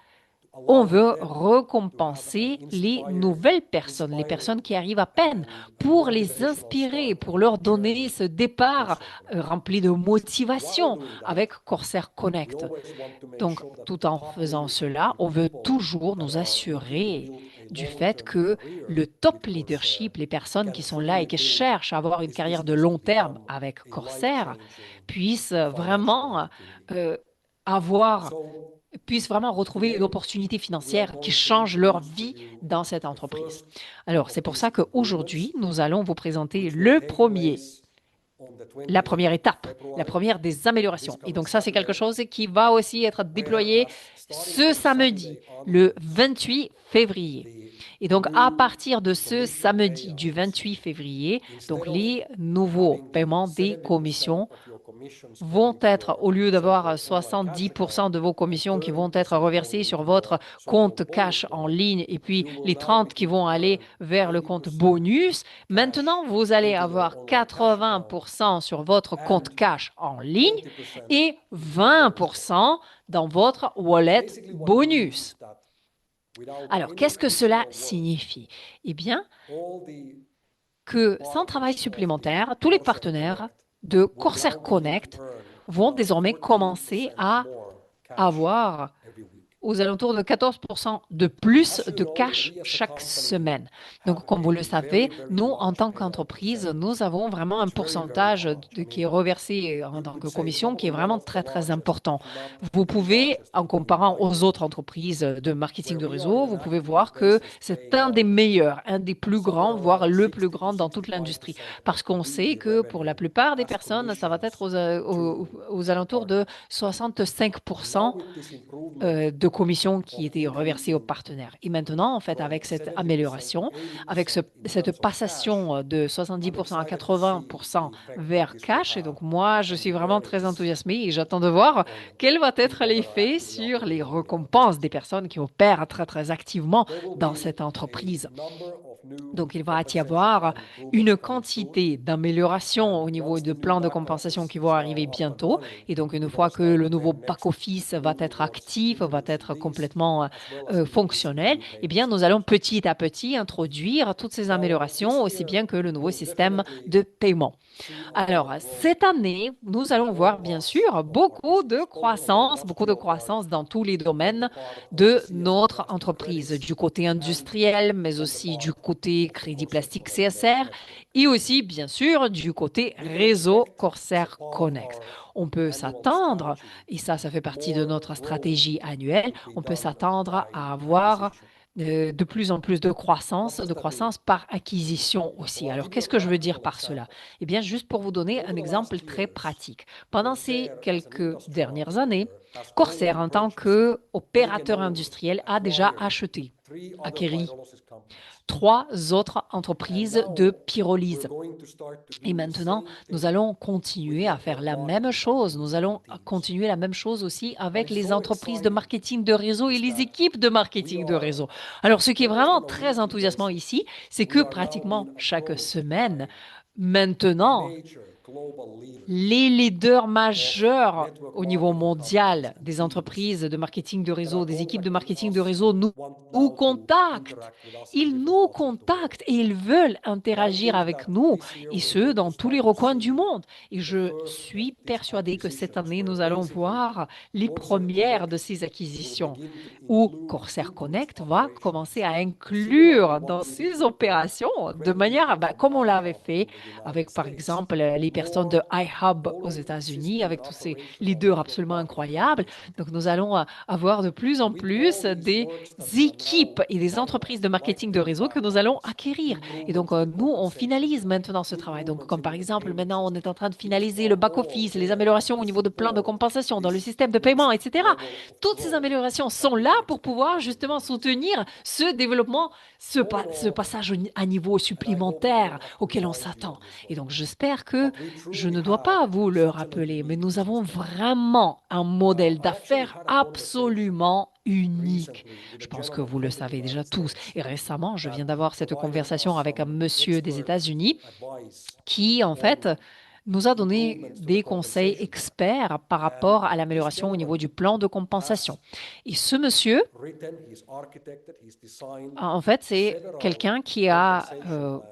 on veut récompenser les nouvelles personnes, les personnes qui arrivent à peine, pour les inspirer, pour leur donner ce départ rempli de motivation avec Corsair Connect. Donc, tout en faisant cela, on veut toujours nous assurer du fait que le top leadership, les personnes qui sont là et qui cherchent à avoir une carrière de long terme avec Corsair, puissent vraiment euh, avoir puissent vraiment retrouver une opportunité financière qui change leur vie dans cette entreprise. Alors, c'est pour ça qu'aujourd'hui, nous allons vous présenter la première étape, la première des améliorations. Et donc ça, c'est quelque chose qui va aussi être déployé ce samedi, le 28 février. Et donc, à partir de ce samedi du 28 février, donc les nouveaux paiements des commissions vont être, au lieu d'avoir 70% de vos commissions qui vont être reversées sur votre compte cash en ligne et puis les 30 qui vont aller vers le compte bonus, maintenant vous allez avoir 80% sur votre compte cash en ligne et 20% dans votre wallet bonus. Alors, qu'est-ce que cela signifie? Eh bien, que sans travail supplémentaire, tous les partenaires de Corsair Connect vont désormais commencer à avoir aux alentours de 14% de plus de cash chaque semaine. Donc, comme vous le savez, nous, en tant qu'entreprise, nous avons vraiment un pourcentage qui est reversé en tant que commission qui est vraiment très, très important. Vous pouvez, en comparant aux autres entreprises de marketing de réseau, vous pouvez voir que c'est un des meilleurs, un des plus grands, voire le plus grand dans toute l'industrie. Parce qu'on sait que pour la plupart des personnes, ça va être aux alentours de 65% de commissions qui étaient reversées aux partenaires. Et maintenant, en fait, avec cette amélioration, avec cette passation de 70% à 80% vers cash, et donc moi, je suis vraiment très enthousiasmée et j'attends de voir quel va être l'effet sur les récompenses des personnes qui opèrent très, très activement dans cette entreprise. Donc, il va y avoir une quantité d'améliorations au niveau de plans de compensation qui vont arriver bientôt. Et donc, une fois que le nouveau back-office va être actif, va être complètement fonctionnel, eh bien, nous allons petit à petit introduire toutes ces améliorations, aussi bien que le nouveau système de paiement. Alors, cette année, nous allons voir bien sûr beaucoup de croissance dans tous les domaines de notre entreprise, du côté industriel, mais aussi du côté crédit plastique CSR et aussi bien sûr du côté réseau Corsair Connect. On peut s'attendre, et ça fait partie de notre stratégie annuelle, on peut s'attendre à avoir de plus en plus de croissance par acquisition aussi. Alors, qu'est-ce que je veux dire par cela? Eh bien, juste pour vous donner un exemple très pratique. Pendant ces quelques dernières années, Corsair, en tant qu'opérateur industriel, a déjà acheté, acquéri trois autres entreprises de pyrolyse. Et maintenant, nous allons continuer à faire la même chose. Nous allons continuer la même chose aussi avec les entreprises de marketing de réseau et les équipes de marketing de réseau. Alors, ce qui est vraiment très enthousiasmant ici, c'est que pratiquement chaque semaine, maintenant, les leaders majeurs au niveau mondial des entreprises de marketing de réseau, des équipes de marketing de réseau nous contactent. Ils nous contactent et ils veulent interagir avec nous, et ce, dans tous les recoins du monde. Et je suis persuadée que cette année, nous allons voir les premières de ces acquisitions, où Corsair Connect va commencer à inclure dans ses opérations, de manière, comme on l'avait fait avec, par exemple, les personnes de iHub aux États-Unis, avec tous ces leaders absolument incroyables. Donc, nous allons avoir de plus en plus des équipes et des entreprises de marketing de réseau que nous allons acquérir. Et donc, nous, on finalise maintenant ce travail. Donc, comme par exemple, maintenant, on est en train de finaliser le back-office, les améliorations au niveau de plan de compensation dans le système de paiement, etc. Toutes ces améliorations sont là pour pouvoir justement soutenir ce développement, ce passage à niveau supplémentaire auquel on s'attend. Et donc, j'espère que je ne dois pas vous le rappeler, mais nous avons vraiment un modèle d'affaires absolument unique. Je pense que vous le savez déjà tous. Et récemment, je viens d'avoir cette conversation avec un monsieur des États-Unis qui, en fait, nous a donné des conseils experts par rapport à l'amélioration au niveau du plan de compensation. Et ce monsieur, en fait, c'est quelqu'un qui a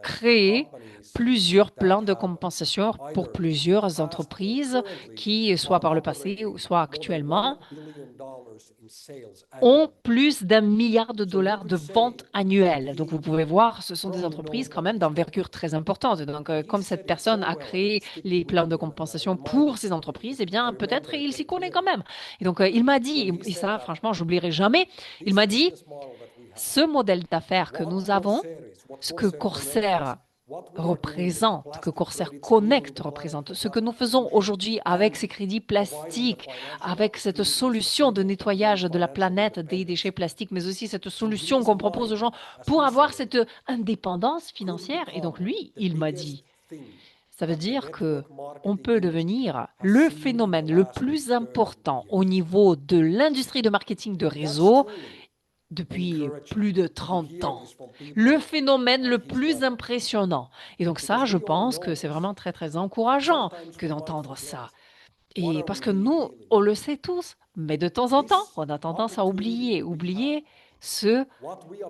créé plusieurs plans de compensation pour plusieurs entreprises qui, soit par le passé ou soit actuellement, ont plus d'1 milliard de dollars de ventes annuelles. Donc, vous pouvez voir, ce sont des entreprises quand même d'envergure très importante. Donc, comme cette personne a créé les plans de compensation pour ces entreprises, eh bien, peut-être il s'y connaît quand même. Et donc, il m'a dit, et ça, franchement, j'oublierai jamais, il m'a dit, ce modèle d'affaires que nous avons, ce que Corsair représente, que Corsair Connect représente, ce que nous faisons aujourd'hui avec ces crédits plastiques, avec cette solution de nettoyage de la planète des déchets plastiques, mais aussi cette solution qu'on propose aux gens pour avoir cette indépendance financière. Et donc lui, il m'a dit, ça veut dire que on peut devenir le phénomène le plus important au niveau de l'industrie de marketing de réseau depuis plus de 30 ans. Le phénomène le plus impressionnant. Et donc ça, je pense que c'est vraiment très, très encourageant que d'entendre ça. Et parce que nous, on le sait tous, mais de temps en temps, on a tendance à oublier ce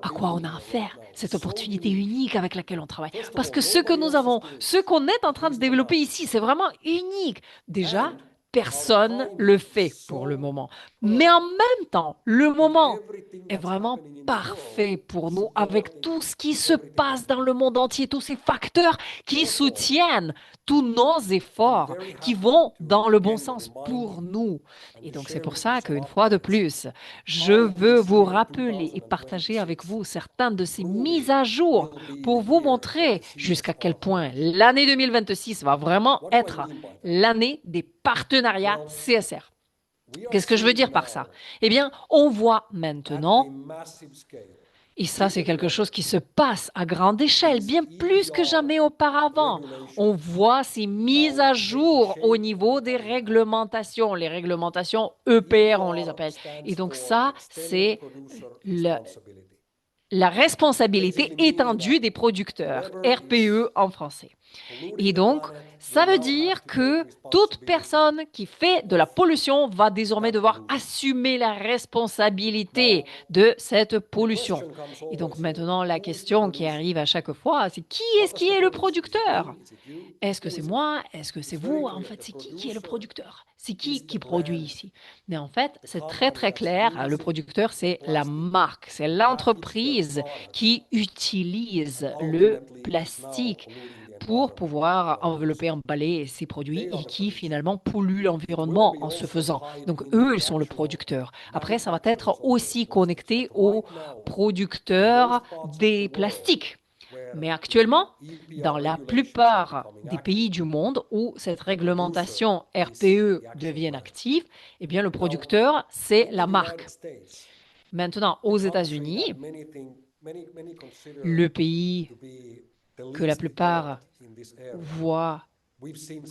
à quoi on a affaire, cette opportunité unique avec laquelle on travaille. Parce que ce que nous avons, ce qu'on est en train de développer ici, c'est vraiment unique. Déjà, personne le fait pour le moment. Mais en même temps, le moment est vraiment parfait pour nous avec tout ce qui se passe dans le monde entier, tous ces facteurs qui soutiennent tous nos efforts, qui vont dans le bon sens pour nous. Et donc, c'est pour ça qu'une fois de plus, je veux vous rappeler et partager avec vous certaines de ces mises à jour pour vous montrer jusqu'à quel point l'année 2026 va vraiment être l'année des partenariats CSR. Qu'est-ce que je veux dire par ça? Eh bien, on voit maintenant, et ça c'est quelque chose qui se passe à grande échelle, bien plus que jamais auparavant, on voit ces mises à jour au niveau des réglementations, les réglementations EPR on les appelle. Et donc ça, c'est le, la responsabilité étendue des producteurs, RPE en français. Et donc, ça veut dire que toute personne qui fait de la pollution va désormais devoir assumer la responsabilité de cette pollution. Et donc maintenant, la question qui arrive à chaque fois, c'est qui est-ce qui est le producteur? Est-ce que c'est moi? Est-ce que c'est vous? En fait, c'est qui est le producteur? C'est qui produit ici? Mais en fait, c'est très très clair. Le producteur, c'est la marque, c'est l'entreprise qui utilise le plastique pour pouvoir envelopper, emballer ces produits et qui finalement polluent l'environnement en se faisant. Donc eux, ils sont le producteur. Après, ça va être aussi connecté aux producteurs des plastiques. Mais actuellement, dans la plupart des pays du monde où cette réglementation RPE devient active, eh bien, le producteur, c'est la marque. Maintenant, aux États-Unis, le pays que la plupart voient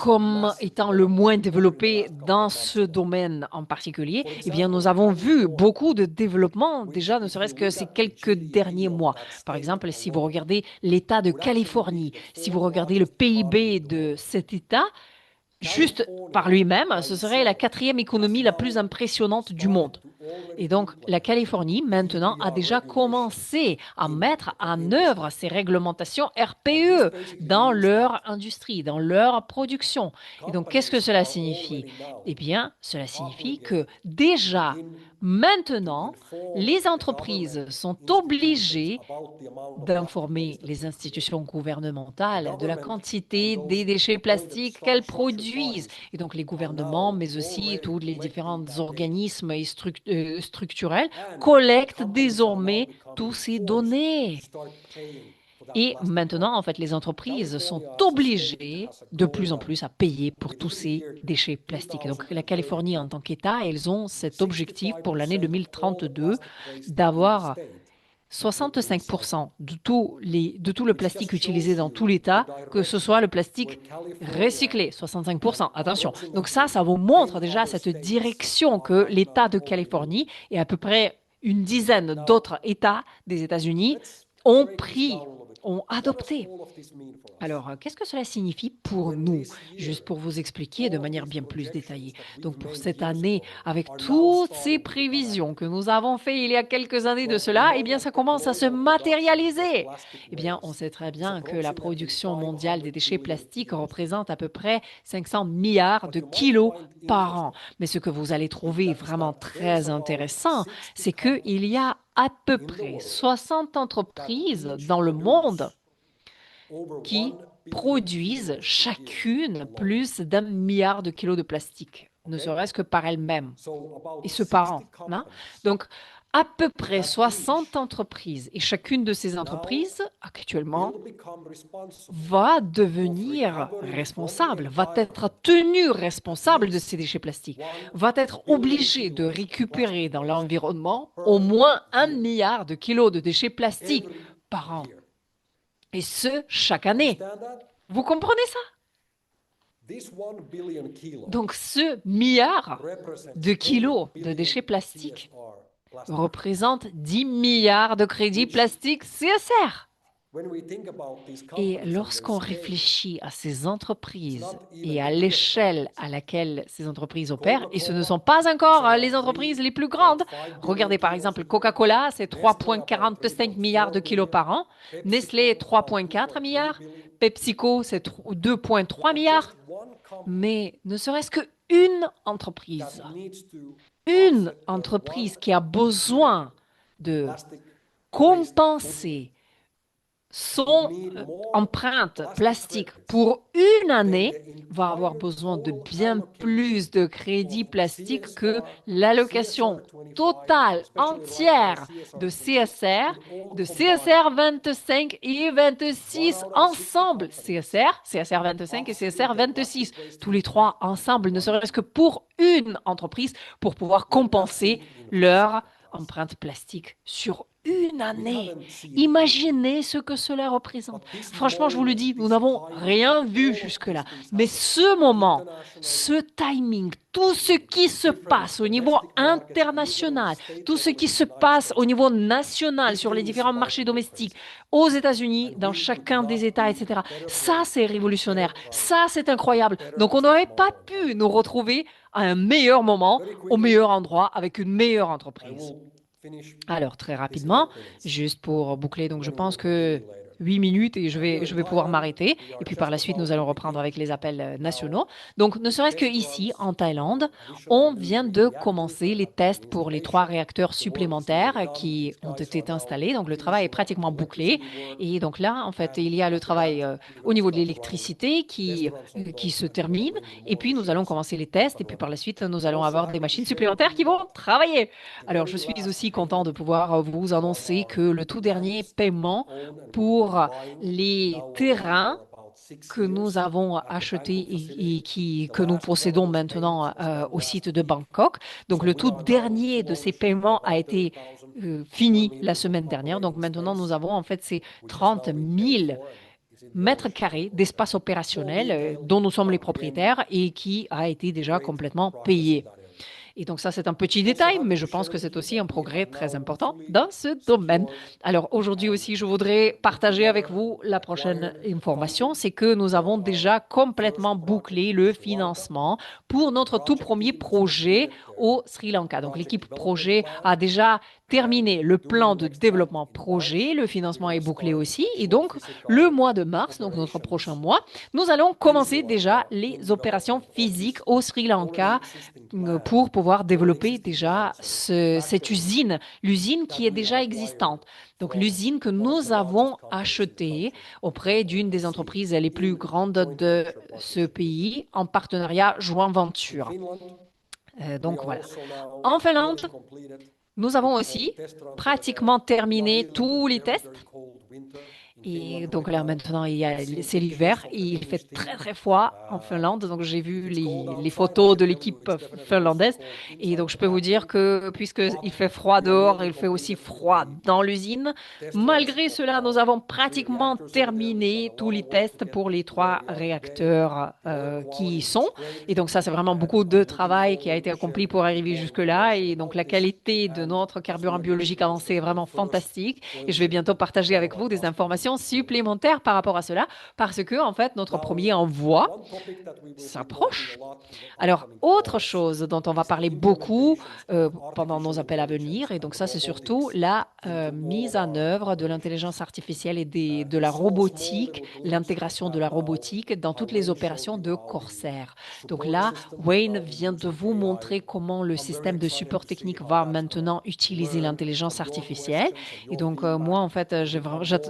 comme étant le moins développé dans ce domaine en particulier, eh bien, nous avons vu beaucoup de développement déjà, ne serait-ce que ces quelques derniers mois. Par exemple, si vous regardez l'État de Californie, si vous regardez le PIB de cet État, juste par lui-même, ce serait la quatrième économie la plus impressionnante du monde. Et donc, la Californie, maintenant, a déjà commencé à mettre en œuvre ces réglementations RPE dans leur industrie, dans leur production. Et donc, qu'est-ce que cela signifie? Eh bien, cela signifie que déjà, maintenant, les entreprises sont obligées d'informer les institutions gouvernementales de la quantité des déchets plastiques qu'elles produisent. Et donc les gouvernements, mais aussi tous les différents organismes et structurels, collectent désormais tous ces données. Et maintenant, en fait, les entreprises sont obligées de plus en plus à payer pour tous ces déchets plastiques. Et donc la Californie, en tant qu'État, elles ont cet objectif pour l'année 2032 d'avoir 65% de tout le plastique utilisé dans tout l'État, que ce soit le plastique recyclé, 65%. Attention. Donc ça vous montre déjà cette direction que l'État de Californie et à peu près une dizaine d'autres États des États-Unis ont pris, ont adopté. Alors, qu'est-ce que cela signifie pour nous? Juste pour vous expliquer de manière bien plus détaillée. Donc, pour cette année, avec toutes ces prévisions que nous avons faites il y a quelques années de cela, eh bien, ça commence à se matérialiser. Eh bien, on sait très bien que la production mondiale des déchets plastiques représente à peu près 500 milliards de kilos par an. Mais ce que vous allez trouver vraiment très intéressant, c'est qu'il y a à peu près 60 entreprises dans le monde qui produisent chacune plus d'1 milliard de kilos de plastique, ne serait-ce que par elles-mêmes, et ce par an. Hein. Donc, à peu près 60 entreprises, et chacune de ces entreprises, actuellement, va devenir responsable, va être tenue responsable de ces déchets plastiques, va être obligée de récupérer dans l'environnement au moins 1 milliard de kilos de déchets plastiques par an. Et ce, chaque année. Vous comprenez ça? Donc, ce milliard de kilos de déchets plastiques représente 10 milliards de crédits plastiques CSR. Et lorsqu'on réfléchit à ces entreprises et à l'échelle à laquelle ces entreprises opèrent, et ce ne sont pas encore les entreprises les plus grandes, regardez par exemple Coca-Cola, c'est 3,45 milliards de kilos par an, Nestlé, 3,4 milliards, PepsiCo, c'est 2,3 milliards, mais ne serait-ce une entreprise qui a besoin de compenser son empreinte plastique pour une année va avoir besoin de bien plus de crédits plastiques que l'allocation totale entière de CSR 25 et 26 ensemble. CSR 25 et CSR 26, tous les trois ensemble, ne serait-ce que pour une entreprise, pour pouvoir compenser leur empreinte plastique sur une année. Imaginez ce que cela représente. Franchement, je vous le dis, nous n'avons rien vu jusque-là. Mais ce moment, ce timing, tout ce qui se passe au niveau international, tout ce qui se passe au niveau national sur les différents marchés domestiques, aux États-Unis, dans chacun des États, etc. Ça, c'est révolutionnaire. Ça, c'est incroyable. Donc, on n'aurait pas pu nous retrouver à un meilleur moment, au meilleur endroit, avec une meilleure entreprise. Alors, très rapidement, juste pour boucler, donc je pense que 8 minutes et je vais pouvoir m'arrêter. Et puis par la suite, nous allons reprendre avec les appels nationaux. Donc, ne serait-ce que ici, en Thaïlande, on vient de commencer les tests pour les 3 réacteurs supplémentaires qui ont été installés. Donc, le travail est pratiquement bouclé. Et donc là, en fait, il y a le travail au niveau de l'électricité qui se termine. Et puis, nous allons commencer les tests. Et puis, par la suite, nous allons avoir des machines supplémentaires qui vont travailler. Alors, je suis aussi content de pouvoir vous annoncer que le tout dernier paiement pour les terrains que nous avons achetés que nous possédons maintenant au site de Bangkok. Donc, le tout dernier de ces paiements a été fini la semaine dernière. Donc, maintenant, nous avons en fait ces 30 000 mètres carrés d'espace opérationnel dont nous sommes les propriétaires et qui a été déjà complètement payé. Et donc ça, c'est un petit détail, mais je pense que c'est aussi un progrès très important dans ce domaine. Alors aujourd'hui aussi, je voudrais partager avec vous la prochaine information, c'est que nous avons déjà complètement bouclé le financement pour notre tout premier projet au Sri Lanka. Donc l'équipe projet a déjà terminé le plan de développement projet, le financement est bouclé aussi, et donc le mois de mars, donc notre prochain mois, nous allons commencer déjà les opérations physiques au Sri Lanka pour pouvoir développer déjà cette usine, l'usine qui est déjà existante. Donc l'usine que nous avons achetée auprès d'une des entreprises les plus grandes de ce pays en partenariat joint venture. Donc voilà. En Finlande, nous avons aussi pratiquement terminé tous les tests. Et donc là, maintenant, c'est l'hiver et il fait très, très froid en Finlande. Donc, j'ai vu les photos de l'équipe finlandaise. Et donc, je peux vous dire que puisqu'il fait froid dehors, il fait aussi froid dans l'usine. Malgré cela, nous avons pratiquement terminé tous les tests pour les 3 réacteurs qui y sont. Et donc, ça, c'est vraiment beaucoup de travail qui a été accompli pour arriver jusque-là. Et donc, la qualité de notre carburant biologique avancé est vraiment fantastique. Et je vais bientôt partager avec vous des informations supplémentaires par rapport à cela, parce que, en fait, notre premier envoi s'approche. Alors, autre chose dont on va parler beaucoup pendant nos appels à venir, et donc ça, c'est surtout la mise en œuvre de l'intelligence artificielle et de la robotique, l'intégration de la robotique dans toutes les opérations de Corsair. Donc là, Wayne vient de vous montrer comment le système de support technique va maintenant utiliser l'intelligence artificielle. Et donc, moi, en fait,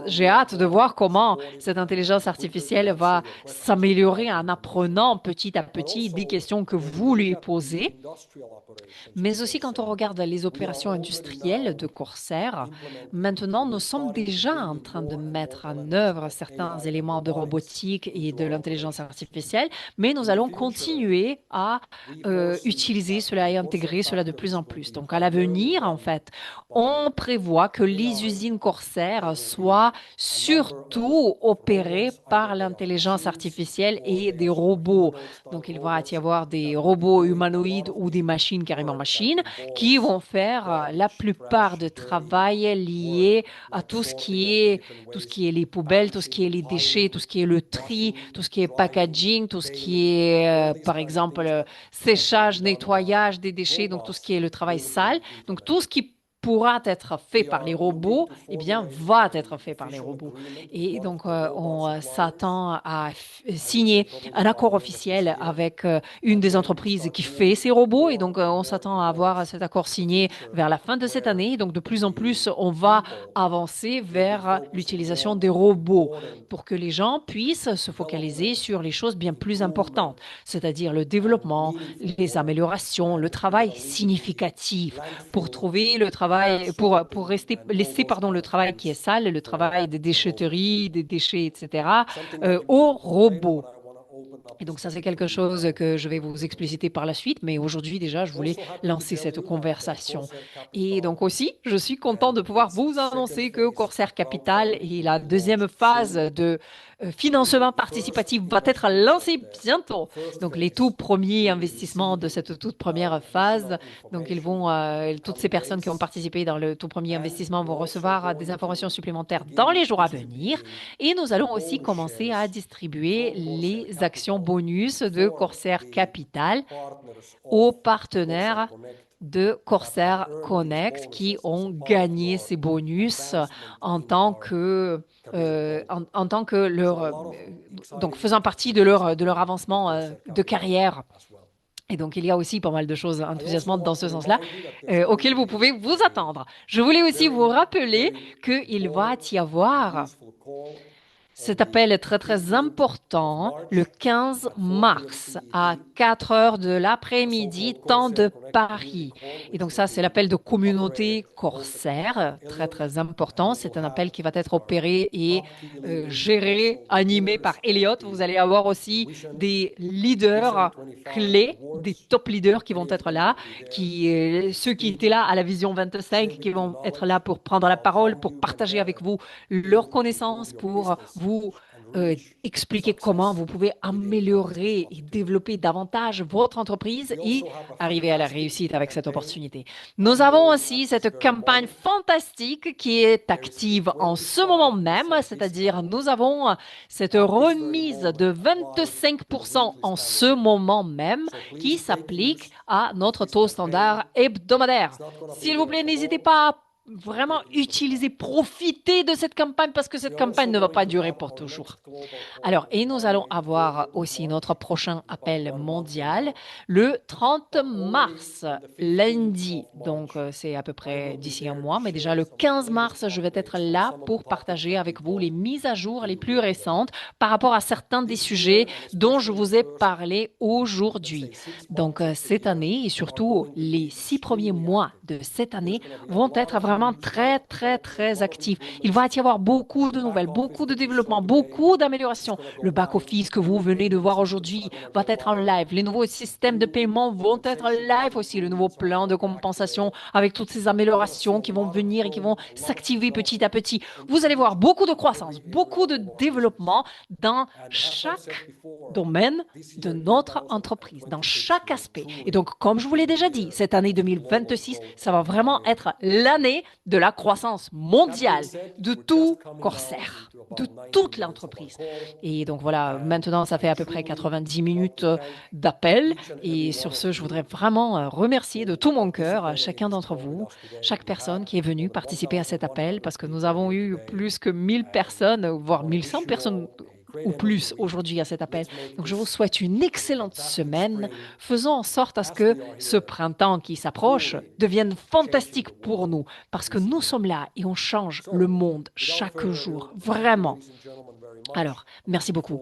j'ai hâte de voir comment cette intelligence artificielle va s'améliorer en apprenant petit à petit des questions que vous lui posez. Mais aussi, quand on regarde les opérations industrielles de Corsair, maintenant, nous sommes déjà en train de mettre en œuvre certains éléments de robotique et de l'intelligence artificielle, mais nous allons continuer à utiliser cela et intégrer cela de plus en plus. Donc, à l'avenir, en fait, on prévoit que les usines Corsair soient surtout opérées par l'intelligence artificielle et des robots. Donc, il va y avoir des robots humanoïdes ou des machines carrément machines qui vont faire la plupart du travail lié à tout ce qui est les poubelles, tout ce qui est les déchets, tout ce qui est le tri, tout ce qui est packaging, tout ce qui est, par exemple, séchage, nettoyage des déchets, donc tout ce qui est le travail sale. Donc, tout ce qui pourra être fait par les robots, eh bien, va être fait par les robots. Et donc, on s'attend à signer un accord officiel avec une des entreprises qui fait ces robots. Et donc, on s'attend à avoir cet accord signé vers la fin de cette année. Donc, de plus en plus, on va avancer vers l'utilisation des robots pour que les gens puissent se focaliser sur les choses bien plus importantes, c'est-à-dire le développement, les améliorations, le travail significatif pour trouver le travail, pour laisser, pardon, le travail qui est sale, le travail des déchetteries, des déchets, etc., aux robots. Et donc ça, c'est quelque chose que je vais vous expliciter par la suite, mais aujourd'hui déjà, je voulais lancer cette conversation. Et donc aussi, je suis content de pouvoir vous annoncer que Corsair Capital et la deuxième phase de financement participatif va être lancée bientôt. Donc les tout premiers investissements de cette toute première phase, donc toutes ces personnes qui ont participé dans le tout premier investissement vont recevoir des informations supplémentaires dans les jours à venir. Et nous allons aussi commencer à distribuer les actions bonus de Corsair Capital aux partenaires de Corsair Connect qui ont gagné ces bonus en tant que donc faisant partie de leur avancement de carrière. Et donc, il y a aussi pas mal de choses enthousiasmantes dans ce sens-là, auxquelles vous pouvez vous attendre. Je voulais aussi vous rappeler qu'il va y avoir cet appel est très très important le 15 mars à 4 heures de l'après-midi, temps de Paris. Et donc ça, c'est l'appel de communauté corsaire, très très important. C'est un appel qui va être opéré et géré, animé par Elliot. Vous allez avoir aussi des leaders clés, des top leaders qui vont être là, ceux qui étaient là à la Vision 25, qui vont être là pour prendre la parole, pour partager avec vous leurs connaissances, pour vous euh, expliquer comment vous pouvez améliorer et développer davantage votre entreprise et arriver à la réussite avec cette opportunité. Nous avons aussi cette campagne fantastique qui est active en ce moment même, c'est-à-dire nous avons cette remise de 25% en ce moment même qui s'applique à notre taux standard hebdomadaire. S'il vous plaît, n'hésitez pas à vraiment utiliser, profiter de cette campagne parce que cette campagne ne va pas durer pour toujours. Alors, et nous allons avoir aussi notre prochain appel mondial le 30 mars, lundi. Donc, c'est à peu près d'ici un mois, mais déjà le 15 mars, je vais être là pour partager avec vous les mises à jour les plus récentes par rapport à certains des sujets dont je vous ai parlé aujourd'hui. Donc, cette année et surtout les 6 premiers mois de cette année vont être vraiment très, très, très actifs. Il va y avoir beaucoup de nouvelles, beaucoup de développement, beaucoup d'améliorations. Le back-office que vous venez de voir aujourd'hui va être en live. Les nouveaux systèmes de paiement vont être en live aussi. Le nouveau plan de compensation avec toutes ces améliorations qui vont venir et qui vont s'activer petit à petit. Vous allez voir beaucoup de croissance, beaucoup de développement dans chaque domaine de notre entreprise, dans chaque aspect. Et donc, comme je vous l'ai déjà dit, cette année 2026, ça va vraiment être l'année de la croissance mondiale de tout Corsair, de toute l'entreprise. Et donc voilà, maintenant, ça fait à peu près 90 minutes d'appel. Et sur ce, je voudrais vraiment remercier de tout mon cœur chacun d'entre vous, chaque personne qui est venue participer à cet appel, parce que nous avons eu plus que 1000 personnes, voire 1100 personnes ou plus aujourd'hui à cet appel. Donc, je vous souhaite une excellente semaine. Faisons en sorte à ce que ce printemps qui s'approche devienne fantastique pour nous, parce que nous sommes là et on change le monde chaque jour, vraiment. Alors, merci beaucoup,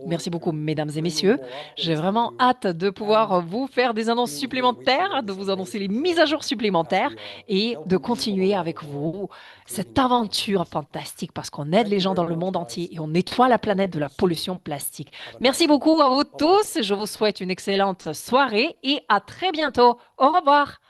mesdames et messieurs. J'ai vraiment hâte de pouvoir vous faire des annonces supplémentaires, de vous annoncer les mises à jour supplémentaires et de continuer avec vous cette aventure fantastique parce qu'on aide les gens dans le monde entier et on nettoie la planète de la pollution plastique. Merci beaucoup à vous tous. Je vous souhaite une excellente soirée et à très bientôt. Au revoir.